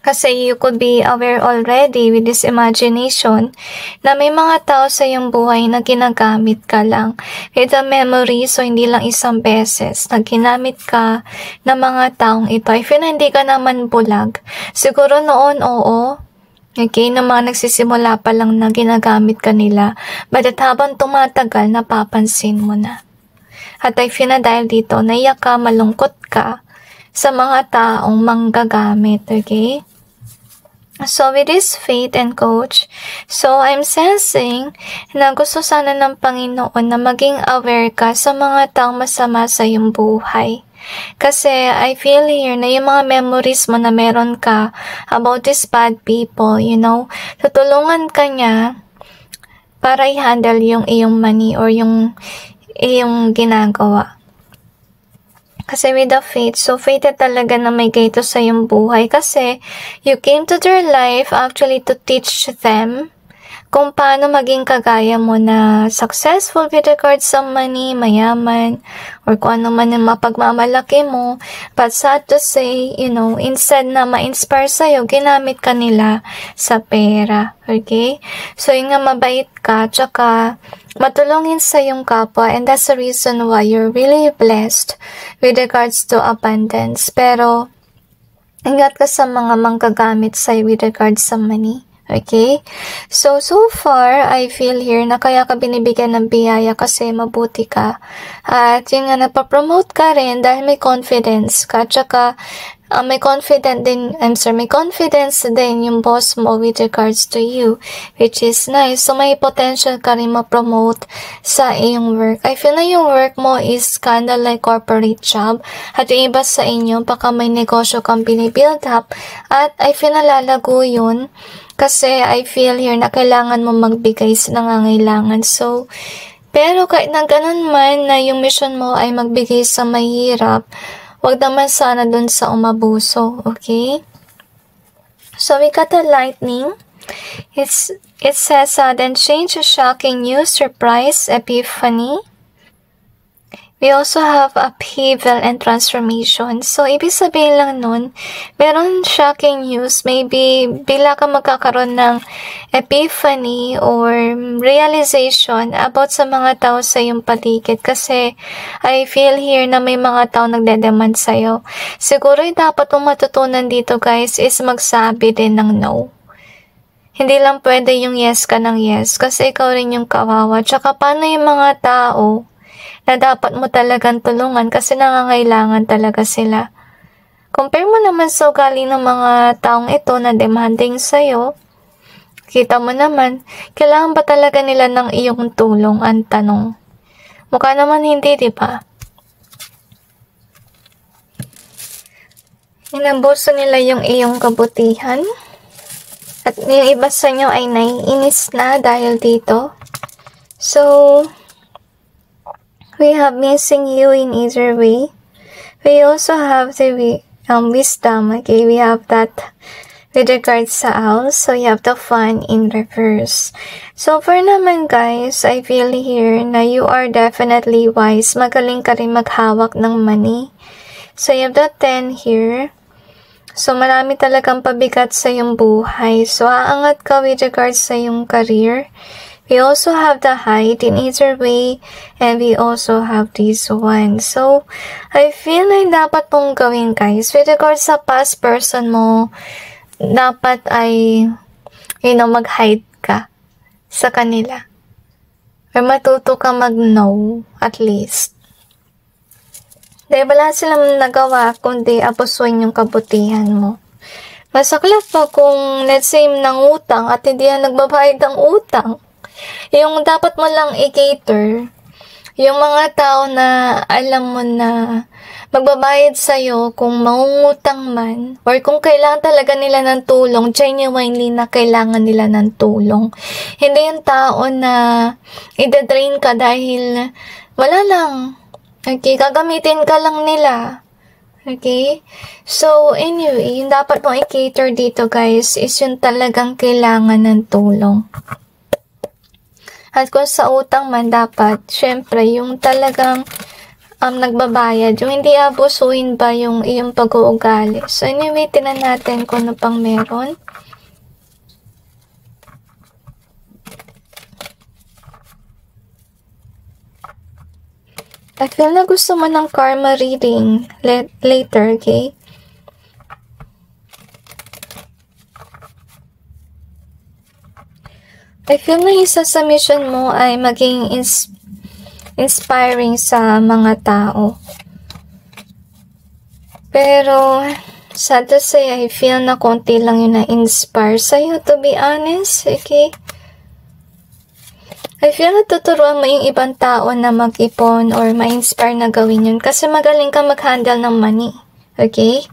Speaker 1: Kasi you could be aware already with this imagination na may mga tao sa iyong buhay na ginagamit ka lang with a memory, so hindi lang isang beses na ginamit ka ng mga taong ito. I feel na hindi ka naman bulag. Siguro noon, oo. Okay, na mga nagsisimula pa lang na ginagamit ka nila. But at habang tumatagal, napapansin mo na. At I feel na dahil dito, naiyak ka, malungkot ka sa mga taong manggagamit. Okay? So, with this faith and coach, so I'm sensing na gusto sana ng Panginoon na maging aware ka sa mga taong masama sa iyong buhay. Kasi I feel here na yung mga memories mo na meron ka about these bad people, you know, tutulungan ka niya para i-handle yung iyong money or yung iyong ginagawa. Kasi with the faith, so fated talaga na may ganito sa iyong buhay kasi you came to their life actually to teach them kung paano maging kagaya mo na successful with regards sa money, mayaman, or kung ano man yung mapagmamalaki mo. But sad to say, you know, instead na ma-inspire sa'yo, ginamit ka nila sa pera. Okay? So, yung nga mabait ka, tsaka matulungin sa iyong kapwa, and that's the reason why you're really blessed with regards to abundance. Pero, ingat ka sa mga manggagamit sa'yo with regards sa money. Okay? So far, I feel here na kaya ka binibigyan ng biyaya kasi mabuti ka. At yun nga, napapromote ka rin dahil may confidence ka. Tsaka, may confidence din yung boss mo with regards to you, which is nice. So, may potential ka rin ma-promote sa iyong work. I feel na yung work mo is kinda like corporate job. At yung iba sa inyo, baka may negosyo kang binibuild up. At I feel na lalago yun. Kasi I feel here na kailangan mo magbigay sa nangangailangan. So, pero kahit na ganun man na yung mission mo ay magbigay sa mahirap, wag naman sana dun sa umabuso, okay? So, we got the lightning. It says sudden change, shocking news, surprise, epiphany. We also have upheaval and transformation. So, ibig sabihin lang nun, meron shocking news. Maybe, bila ka magkakaroon ng epiphany or realization about sa mga tao sa iyong paligid. Kasi, I feel here na may mga tao nagdedemand sa'yo. Siguro yung dapat mong matutunan dito, guys, is magsabi din ng no. Hindi lang pwede yung yes ka ng yes. Kasi ikaw rin yung kawawa. Tsaka, paano yung mga tao na dapat mo talagang tulungan kasi nangangailangan talaga sila. Compare mo naman sa ugali ng mga taong ito na demanding sa'yo. Kita mo naman, kailangan ba talaga nila ng iyong tulong? Ang tanong. Mukha naman hindi, di ba? Inabuso nila yung iyong kabutihan. At yung iba sa inyo ay naiinis na dahil dito. So, we have missing you in either way. We also have the wisdom. Okay, we have that with regards sa owl. So, you have the fun in reverse. So, for naman guys, I feel here na you are definitely wise. Magaling ka rin maghawak ng money. So, you have the 10 here. So, marami talagang pabigat sa iyong buhay. So, aangat ka with regards sa iyong career. We also have the height in either way, and we also have this one. So, I feel like dapat mong gawin, guys. With regards sa past person mo, dapat ay, mag-hide ka sa kanila. Or matuto ka mag-know, at least. Dahil wala silang nagawa kundi abusuin yung kabutihan mo. Masaklap pa kung let's say nangutang at hindi yan nagbabayad ng utang. Yung dapat mo lang i-cater, yung mga tao na alam mo na magbabayad sa'yo kung mangungutang man or kung kailangan talaga nila ng tulong, genuinely na kailangan nila ng tulong. Hindi yung tao na ida-drain ka dahil wala lang. Okay, gagamitin ka lang nila. Okay? So, anyway, yung dapat mong i-cater dito guys is yung talagang kailangan ng tulong. At kung sa utang man dapat, syempre, yung talagang nagbabayad, yung hindi abusuin ba yung iyong pag-uugali. So, anyway, tinan natin kung ano pang meron. I feel na gusto mo ng karma reading later, okay? I feel na isa sa mission mo ay maging inspiring sa mga tao. Pero, sad to say, I feel na konti lang yung na-inspire sa'yo, to be honest, okay? I feel na tuturuan mo yung ibang tao na mag-ipon or ma-inspire na gawin yun kasi magaling ka mag-handle ng money, okay?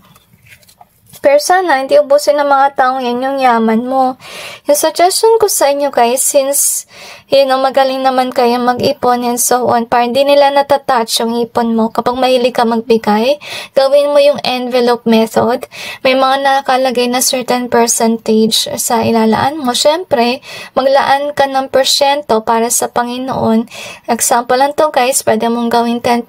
Speaker 1: Pero sana, hindi ubusin ng mga taong yan yung yaman mo. Yung suggestion ko sa inyo guys, since, magaling naman kayo mag-ipon and so on, para hindi nila natatouch yung ipon mo. Kapag mahilig ka magbigay, gawin mo yung envelope method. May mga nakalagay na certain percentage sa ilalaan mo. Siyempre, maglaan ka ng porsyento para sa Panginoon. Example lang to guys, pwede mong gawin 10%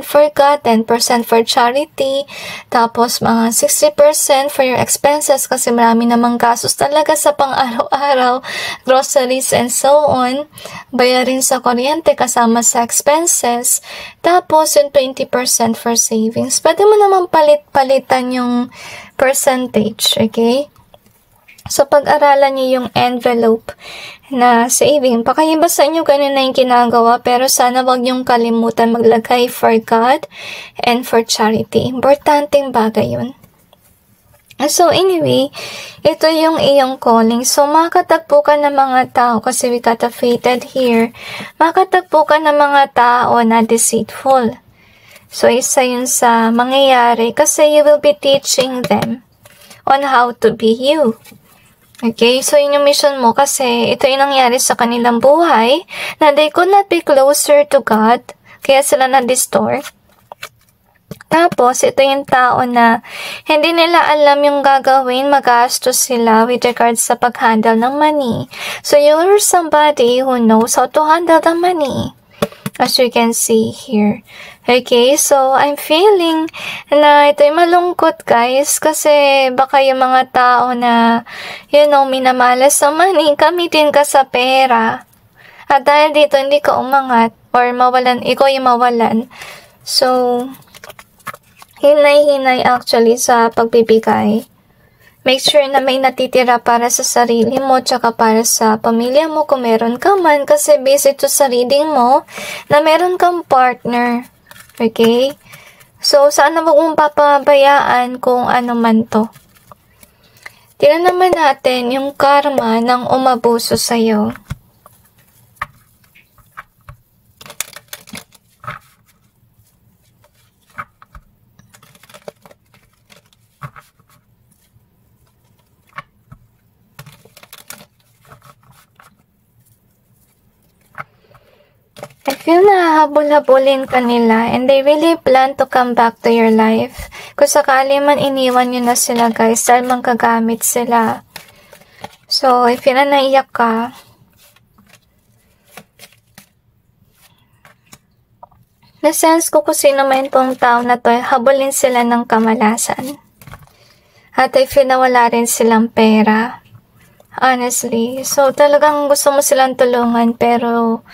Speaker 1: for God, 10% for charity, tapos mga 60% for your expenses kasi marami namang gastos talaga sa pang-araw-araw, groceries and so on. Bayarin sa kuryente kasama sa expenses. Tapos yung 20% for savings. Pwede mo naman palit-palitan yung percentage, okay? So, pag-aralan niyo yung envelope na saving. Pakaiba sa inyo ganun na yung ginagawa, pero sana wag niyong kalimutan maglagay for God and for charity. Importanteng bagay yun. So, anyway, ito yung iyong calling. So, makakatagpo ka ng mga tao kasi we got a fated here. Makakatagpo ka ng mga tao na deceitful. So, isa yun sa mangyayari kasi you will be teaching them on how to be you. Okay, so yun yung mission mo kasi ito yung nangyari sa kanilang buhay na they could not be closer to God kaya sila na-distort. Tapos, ito yung tao na hindi nila alam yung gagawin, magastos sila with regards sa pag-handle ng money. So, you're somebody who knows how to handle the money. As you can see here. Okay, so I'm feeling na ito'y malungkot guys kasi baka yung mga tao na, minamalas sa money, gamitin ka sa pera. At dahil dito hindi ka umangat or mawalan, ikaw yung mawalan. So, hinay-hinay actually sa pagbibigay. Make sure na may natitira para sa sarili mo tsaka para sa pamilya mo kung meron ka man kasi based ito sa reading mo na meron kang partner. Okay? So, sana wag mong papabayaan kung ano man to. Tingnan naman natin yung karma ng umabuso sa'yo. I feel na habol-habulin ka nila and they really plan to come back to your life. Kung sakali man iniwan nyo na sila guys dahil manggagamit sila. So, if yun na naiyak ka, na-sense ko kung sino man itong tao na to, habulin sila ng kamalasan. At I feel na wala rin silang pera. Honestly. So, talagang gusto mo silang tulungan pero,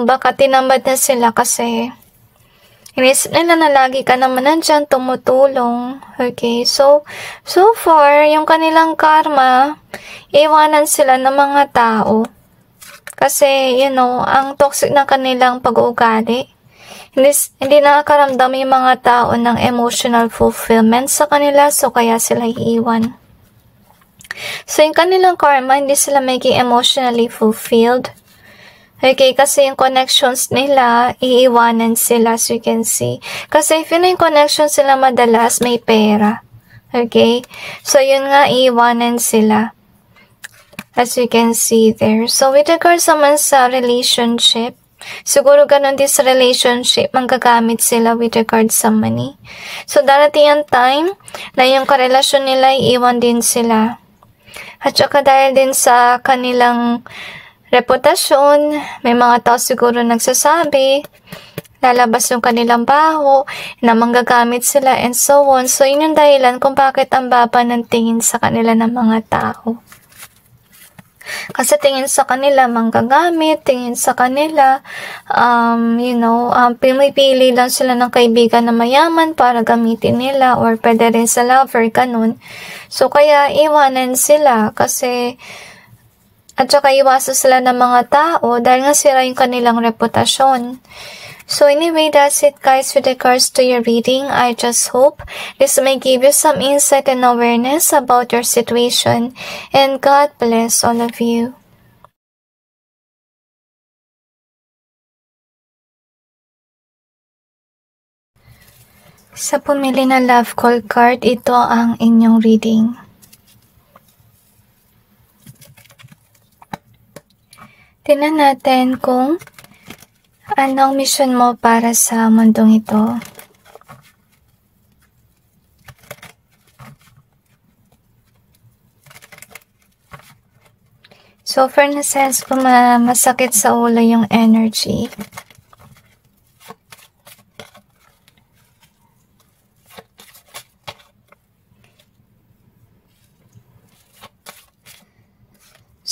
Speaker 1: baka tinamad na sila kasi inisip nila na lagi ka naman nandyan tumutulong. Okay? So far, yung kanilang karma, iwanan sila ng mga tao. Kasi, ang toxic na kanilang pag-uugali. hindi nakakaramdam yung mga tao ng emotional fulfillment sa kanila, so kaya sila iiwan. So, yung kanilang karma, hindi sila maging emotionally fulfilled. Okay, kasi yung connections nila, iiwanan sila, as you can see. Kasi if yun yung connections sila madalas, may pera. Okay? So, yun nga, iiwanan sila. As you can see there. So, with regards naman sa relationship, siguro ganun din sa relationship, manggagamit sila with regards sa money. So, darating ang time na yung karelasyon nila, iiwan din sila. At saka dahil din sa kanilang reputasyon, may mga tao siguro nagsasabi, lalabas yung kanilang baho, na manggagamit sila, and so on. So, yun yung dahilan kung bakit ang baba ng tingin sa kanila ng mga tao. Kasi tingin sa kanila, manggagamit, tingin sa kanila, pinipili lang sila ng kaibigan na mayaman para gamitin nila, or pwede rin sa lover, ganun. So, kaya iwanan sila, kasi at saka iwasan sila ng mga tao dahil nga sira yung kanilang reputasyon. So anyway, that's it guys with regards to your reading. I just hope this may give you some insight and awareness about your situation. And God bless all of you. Sa pumili na love call card, ito ang inyong reading. Tingnan natin kung ano ang mission mo para sa mundong ito. So, for na-sense ko masakit sa ulo yung energy.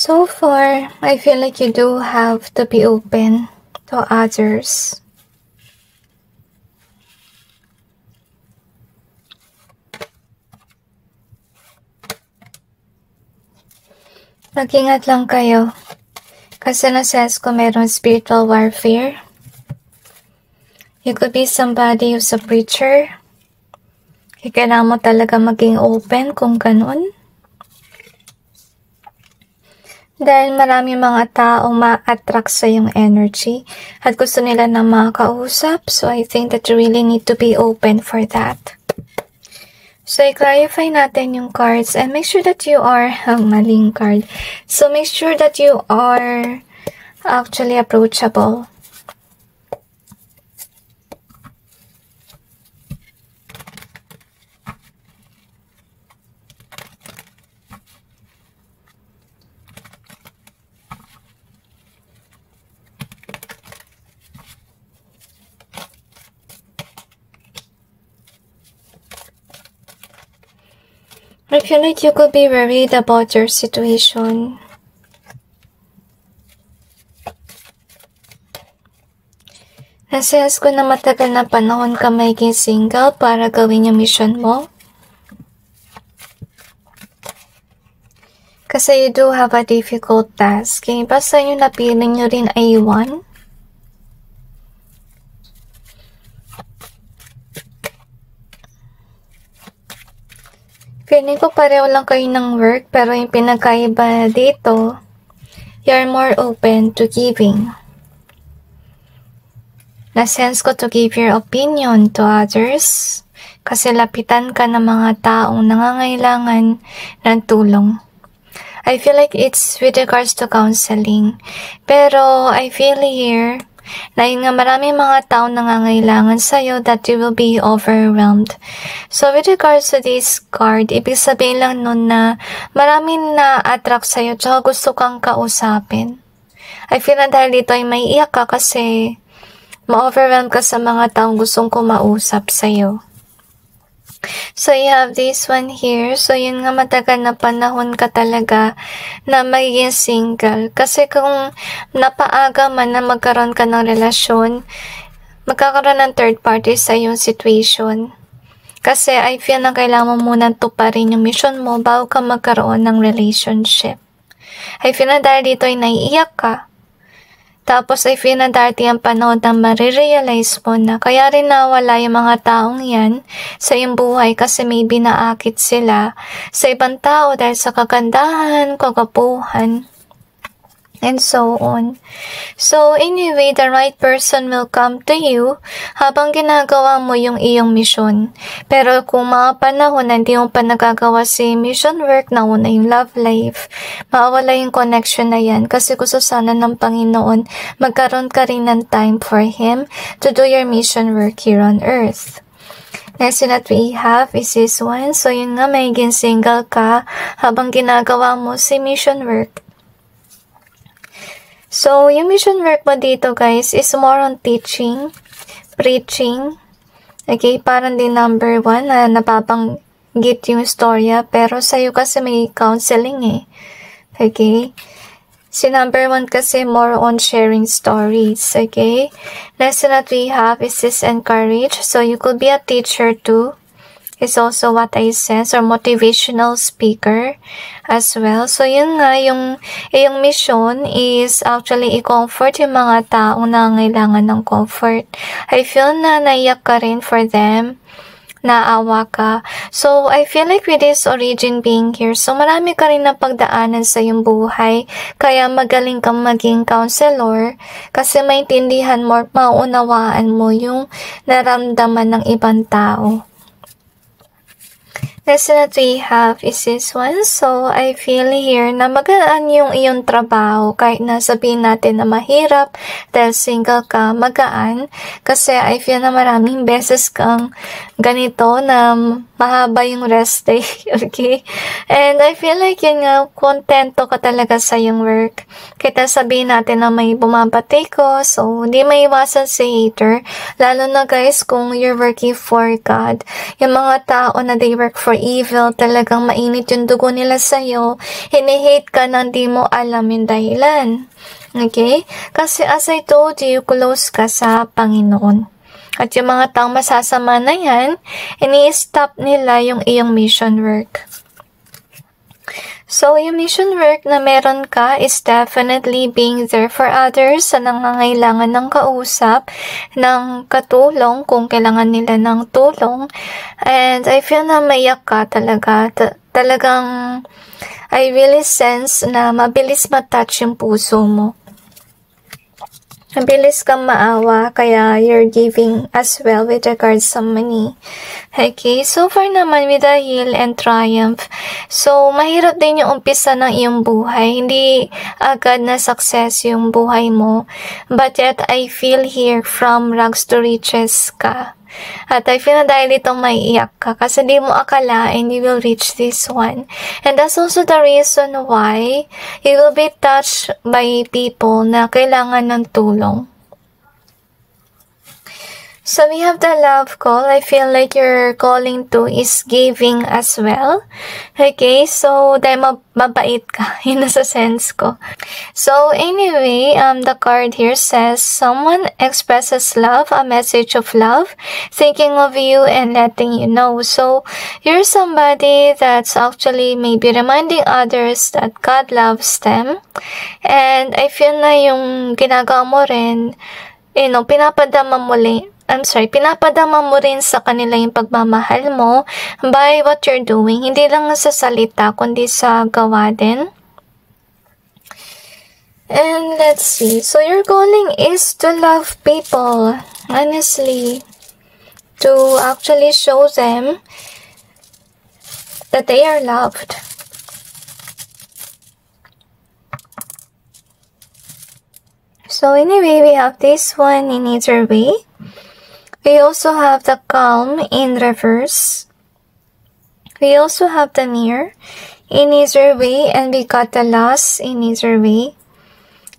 Speaker 1: So far, I feel like you do have to be open to others. Mag-ingat lang kayo. Kasi na-sense ko meron spiritual warfare. You could be somebody who's a preacher. Kailangan mo talaga maging open kung ganun. Dahil marami mga taong ma-attract sa yung energy at gusto nila na makausap. So, I think that you really need to be open for that. So, i-clarify natin yung cards and make sure that you are, maling card. So, make sure that you are actually approachable. I feel like you could be worried about your situation. Nasense ko na matagal na panahon ka maging single para gawin yung mission mo. Kasi you do have a difficult task. Yung iba sa inyo napiling nyo rin ay iwan. Feeling ko pareho lang kayo ng work, pero yung pinagkaiba dito, you're more open to giving. Na-sense ko to give your opinion to others, kasi lapitan ka ng mga taong nangangailangan ng tulong. I feel like it's with regards to counseling, pero I feel here, na yun nga maraming mga taong nangangailangan sa'yo that you will be overwhelmed. So, with regards to this card, ibig sabihin lang nun na maraming na-attract sa'yo tsaka gusto kang kausapin. I feel na dahil dito ay may iyak ka kasi ma-overwhelmed ka sa mga taong gustong kumausap sa'yo. So, you have this one here. So, yun nga matagal na panahon ka talaga na magiging single. Kasi kung napaaga man na magkaroon ka ng relasyon, magkakaroon ng third party sa iyong situation. Kasi I feel na kailangan mo munang tuparin yung mission mo bago ka magkaroon ng relationship. I feel na dahil dito ay naiiyak ka, Tapos I feel na darating ang panahon na marirealize mo na kaya rin nawala yung mga taong yan sa iyong buhay kasi maybe naakit sila sa ibang tao dahil sa kagandahan, kagapuhan, and so on. So anyway, the right person will come to you habang ginagawa mo yung iyong mission. Pero kung mga panahon na hindi mo pa nagagawa si mission work, nauna yung love life, mawala yung connection na yan kasi gusto sana ng Panginoon magkaroon ka rin ng time for Him to do your mission work here on earth. Next that we have is this one. So yun nga, magiging single ka habang ginagawa mo si mission work. So, yung mission work mo dito guys is more on teaching, preaching. Okay, parang din number 1 na napapanggit yung storya, pero sa'yo kasi may counseling eh. Okay? Si number 1 kasi more on sharing stories. Okay? Lesson that we have is this encourage. So, you could be a teacher too. Is also what I sense, or motivational speaker as well. So, yun nga, yung mission is actually i-comfort yung mga taong nangangailangan ng comfort. I feel na naiyak ka rin for them, naawa ka. So, I feel like with this origin being here, so marami ka rin na pagdaanan sa iyong buhay, kaya magaling kang maging counselor, kasi maintindihan mo, maunawaan mo yung naramdaman ng ibang tao. Lesson that we have is this one. So, I feel here na magaan yung iyong trabaho kahit na sabihin natin na mahirap dahil single ka, magaan. Kasi I feel na maraming beses kang ganito na mahaba yung rest day. Okay? And I feel like yun nga, kontento ka talaga sa yung work. Kita sabihin natin na may bumabati ko, so hindi maiwasan si hater. Lalo na guys, kung you're working for God. Yung mga tao na they work for evil, talagang mainit yung dugo nila sa'yo, hini-hate ka nang di mo alam yung dahilan. Okay? Kasi as I told you, close ka sa Panginoon. At yung mga taong masasama na yan, ini-stop nila yung iyong mission work. So, yung mission work na meron ka is definitely being there for others sa nangangailangan ng kausap, ng katulong kung kailangan nila ng tulong. And I feel na maiyak ka talaga. Talagang I really sense na mabilis matouch yung puso mo. Mabilis kang maawa, kaya you're giving as well with regards sa money. Okay, so far naman with the heal and triumph. So, mahirap din yung umpisa ng iyong buhay. Hindi agad na success yung buhay mo. But yet, I feel here from rags to riches ka. At I feel na dahil dito maiiyak ka kasi di mo akalain you will reach this one. And that's also the reason why you will be touched by people na kailangan ng tulong. So we have the love call. I feel like your calling to is giving as well. Okay, so dahil mabait ka. Yun nasa sense ko. So anyway, the card here says, someone expresses love, a message of love, thinking of you and letting you know. So you're somebody that's actually maybe reminding others that God loves them. And I feel na yung ginagawa mo rin, pinapadama mo rin sa kanila yung pagmamahal mo by what you're doing. Hindi lang sa salita, kundi sa gawa din. And let's see. So, your calling is to love people. Honestly. To actually show them that they are loved. So, anyway, we have this one in either way. We also have the calm in reverse. We also have the near in either way, and we got the loss in either way.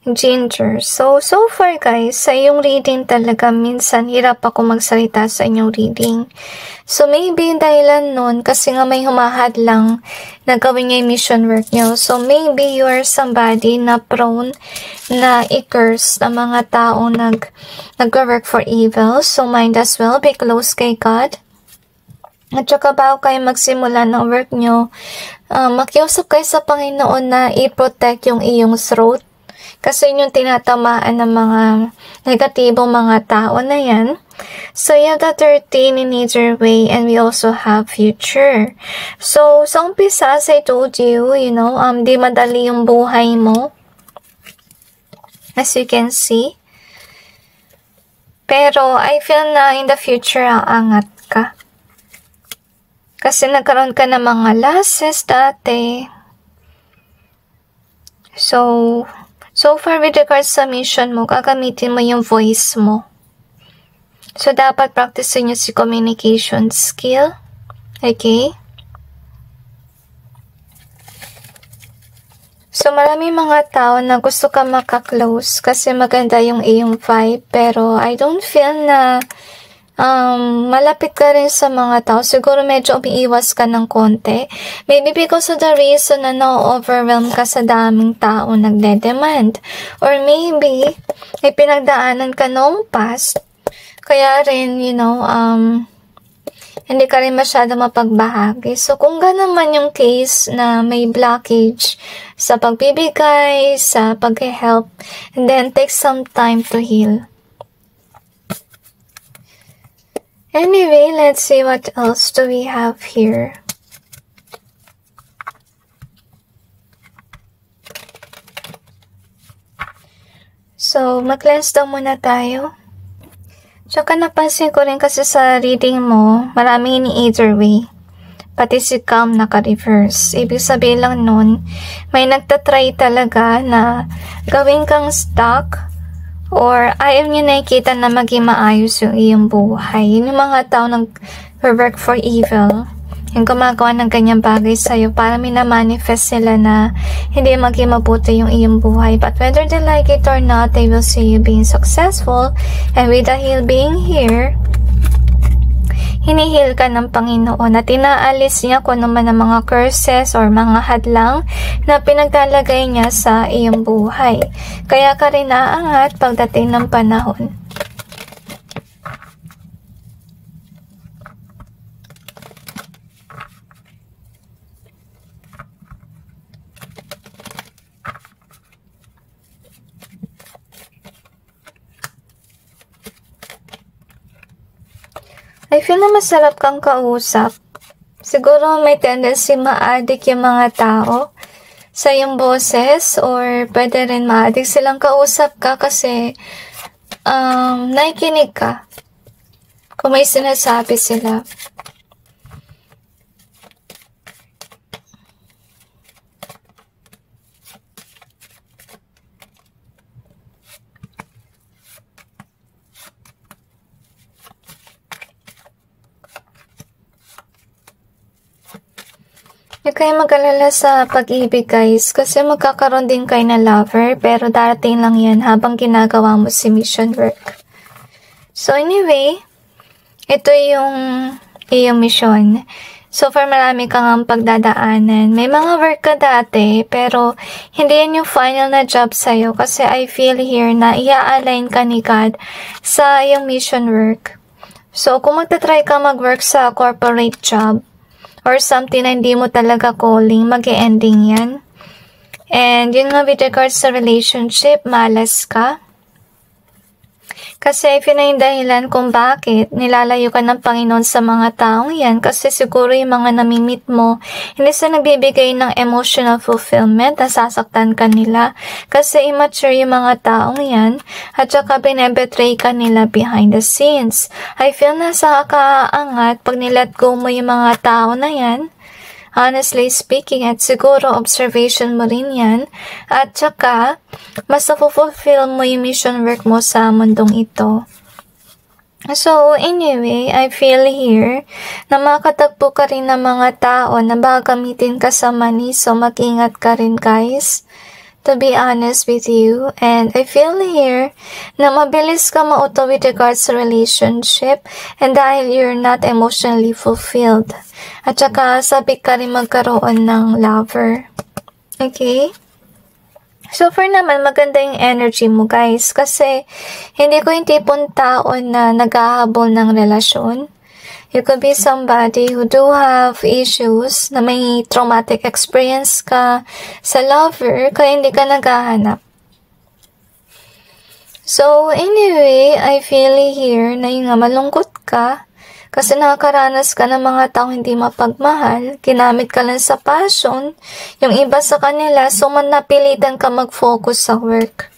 Speaker 1: Ginger. So far guys, sa iyong reading talaga minsan hirap ako magsalita sa inyong reading. So maybe dahilan nun kasi nga may humahad lang na gawin niya yung mission work niyo. So maybe you are somebody na prone na i-curse na mga tao nag-work for evil. So might as well be close kay God. At saka bago kayo magsimula ng work nyo, makiusap kayo sa Panginoon na i-protect yung iyong throat. Kasi yun yung tinatamaan ng mga negatibong mga tao na yan. So, you have the 13 in either way, and we also have future. So, sa umpisa, as I told you, di madali yung buhay mo. As you can see. Pero, I feel na in the future, aangat ka. Kasi nagkaroon ka ng mga losses dati. So far with regards sa mission mo, gagamitin mo yung voice mo. So, dapat practice nyo si communication skill. Okay? So, maraming mga tao na gusto ka maka-close kasi maganda yung iyong vibe. Pero, I don't feel na malapit ka rin sa mga tao. Siguro medyo umiiwas ka ng konti. Maybe because of the reason na na-overwhelm ka sa daming tao nagde-demand. Or maybe, ay pinagdaanan ka noong past. Kaya rin, hindi ka rin masyado mapagbahagi. So, kung gano'n man yung case na may blockage sa pagbibigay, sa pag-help, and then take some time to heal. Anyway, let's see what else do we have here. So, mag-cleanse daw muna tayo. Tsaka napansin ko rin kasi sa reading mo, marami ni either way. Pati si Calm naka-reverse. Ibig sabihin lang nun, may nagtatry talaga na gawin kang stuck or ayaw niyo nakikita na maging maayos yung iyong buhay. Yun yung mga tao nag-work for evil. Yung gumagawa ng ganyang bagay sa'yo para minamanifest sila na hindi maging mabuti yung iyong buhay. But whether they like it or not, they will see you being successful. And with the heal being here, hinihil ka ng Panginoon at inaalis niya kung ano man ang mga curses or mga hadlang na pinaglalagay niya sa iyong buhay. Kaya ka rin naangat pagdating ng panahon. I feel na masarap kang kausap. Siguro may tendency ma-addict yung mga tao sa iyong boses or pwede rin ma-addict silang kausap ka kasi nakikinig ka kung may sinasabi sila. Huwag kayo mag-alala sa pag-ibig guys kasi magkakaroon din kayo na lover pero darating lang yan habang ginagawa mo si mission work. So anyway, ito yung iyong mission. So far marami kang pagdadaanan. May mga work ka dati pero hindi yan yung final na job sa'yo kasi I feel here na i-align ka ni God sa iyong mission work. So kung magta-try ka mag-work sa corporate job, or something na hindi mo talaga calling, mag-e-ending yan. And yun nga with regards sa relationship, malas ka. Kasi if yun na yung dahilan kung bakit nilalayo ka ng Panginoon sa mga taong yan, kasi siguro yung mga namimit mo, hindi sa nagbibigay ng emotional fulfillment, nasasaktan ka nila. Kasi immature yung mga taong yan, at saka binebetray ka nila behind the scenes. I feel na sa kaangat, pag nilet go mo yung mga tao na yan, honestly speaking, at siguro observation mo rin yan. At saka, mas na-fulfill mo yung mission work mo sa mundong ito. So, anyway, I feel here na makatagpo ka rin ng mga tao na baka gamitin ka sa money. So, mag-ingat ka rin guys. To be honest with you. And I feel here na mabilis ka mauto with regards to relationship and dahil you're not emotionally fulfilled. At saka sabik ka rin magkaroon ng lover. Okay? So far naman maganda yung energy mo guys kasi hindi ko yung tipong tao na naghahabol ng relasyon. You could be somebody who do have issues na may traumatic experience ka sa lover kaya hindi ka naghahanap. So, anyway, I feel here na yung nga malungkot ka kasi nakakaranas ka ng mga taong hindi mapagmahal, ginamit ka lang sa passion, yung iba sa kanila, so napilitan ka mag-focus sa work.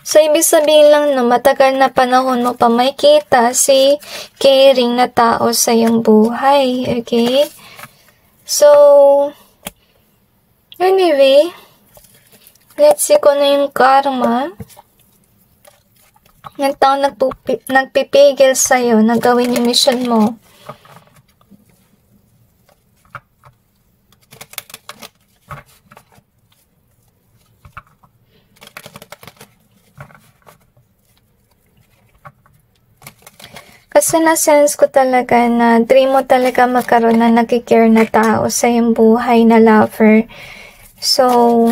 Speaker 1: So, ibig sabihin lang no, matagal na panahon mo pa makita si caring na tao sa iyong buhay, okay? So, anyway, let's see kung ano yung karma ng taong nagpipigil sa'yo na gawin yung mission mo. Kasi na-sense ko talaga na dream mo talaga magkaroon na nagkikare na tao sa iyong buhay na lover. So,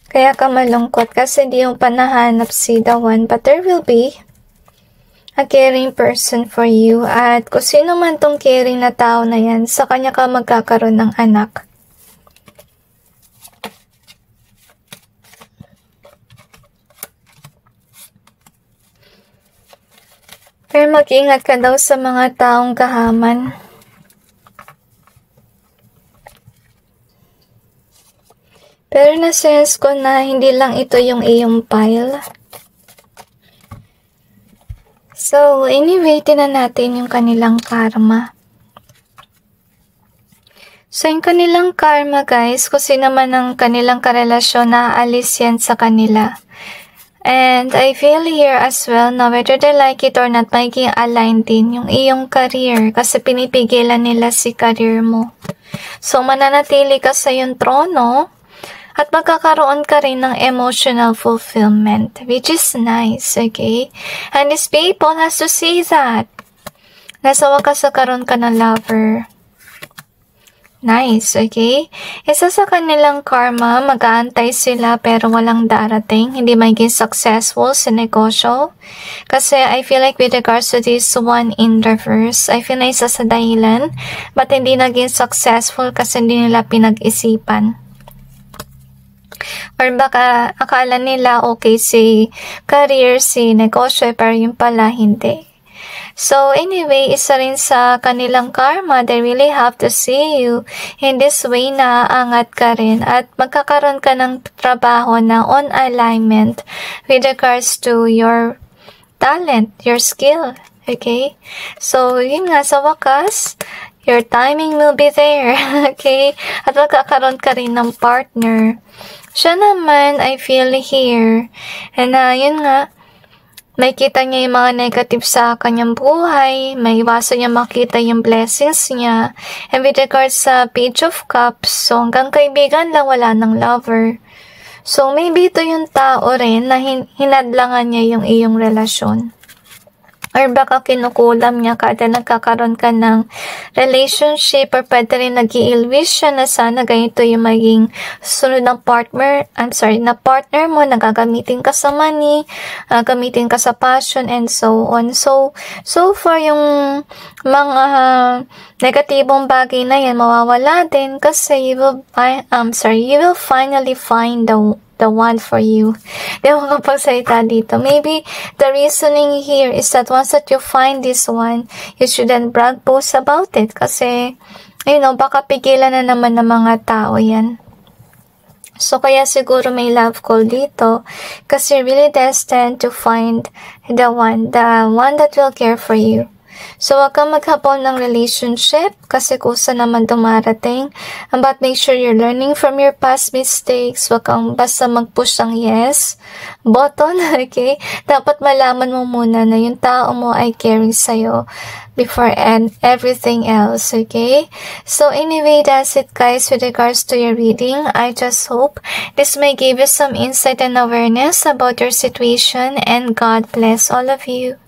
Speaker 1: kaya ka malungkot kasi di yung panahanap si the one, but there will be a caring person for you. At kung sino man tong caring na tao na yan, sa kanya ka magkakaroon ng anak. Pero mag-ingat ka daw sa mga taong kahaman. Pero na-sense ko na hindi lang ito yung iyong pile. So, anyway, tinan natin yung kanilang karma. So, yung kanilang karma, guys, kung sino man ang kanilang karelasyon, naaalis yan sa kanila. And I feel here as well na whether they like it or not, magiging aligned din yung iyong career kasi pinipigilan nila si career mo. So, mananatili ka sa iyong trono at magkakaroon ka rin ng emotional fulfillment, which is nice, okay? And these people has to see that. Nasa wakas karon ka ng lover. Nice, okay? Isa sa kanilang karma, mag-aantay sila pero walang darating. Hindi magiging successful sa negosyo. Kasi I feel like with regards to this one in reverse, I feel na isa sa dahilan, but hindi naging successful kasi hindi nila pinag-isipan. Or baka akala nila okay si career, si negosyo, pero yung pala hindi. So anyway, isa rin sa kanilang karma, they really have to see you in this way na aangat ka rin at magkakaroon ka ng trabaho na on alignment with regards to your talent, your skill. Okay? So yun nga, sa wakas, your timing will be there. Okay? At magkakaroon ka rin ng partner. Siya naman, I feel here. And yun nga, may kita niya yung mga negative sa kanyang buhay, may iwasan niya makita yung blessings niya. And with regards sa Page of Cups, so hanggang kaibigan lang, wala ng lover. So maybe ito yung tao rin na hinadlangan niya yung iyong relasyon. Or baka kinukulam niya kada nagkakaroon ka ng relationship or pwede rin nag-i-wish siya na sana ganito yung maging sunod ng partner, na partner mo, nagagamitin ka sa money, gamitin ka sa passion and so on. So far yung mga negatibong bagay na yan mawawala din kasi you will finally find the one for you. Di ako kapagsalita dito. Maybe the reasoning here is that once that you find this one, you shouldn't brag post about it. Kasi, baka pigilan na naman ng mga tao yan. So, kaya siguro may love call dito. Kasi you're really destined to find the one that will care for you. So, wag kang maghapon ng relationship kasi kusa naman dumarating. But make sure you're learning from your past mistakes. Wag kang basta mag-push ng yes button, okay? Dapat malaman mo muna na yung tao mo ay caring sa'yo before and everything else, okay? So, anyway, that's it guys with regards to your reading. I just hope this may give you some insight and awareness about your situation and God bless all of you.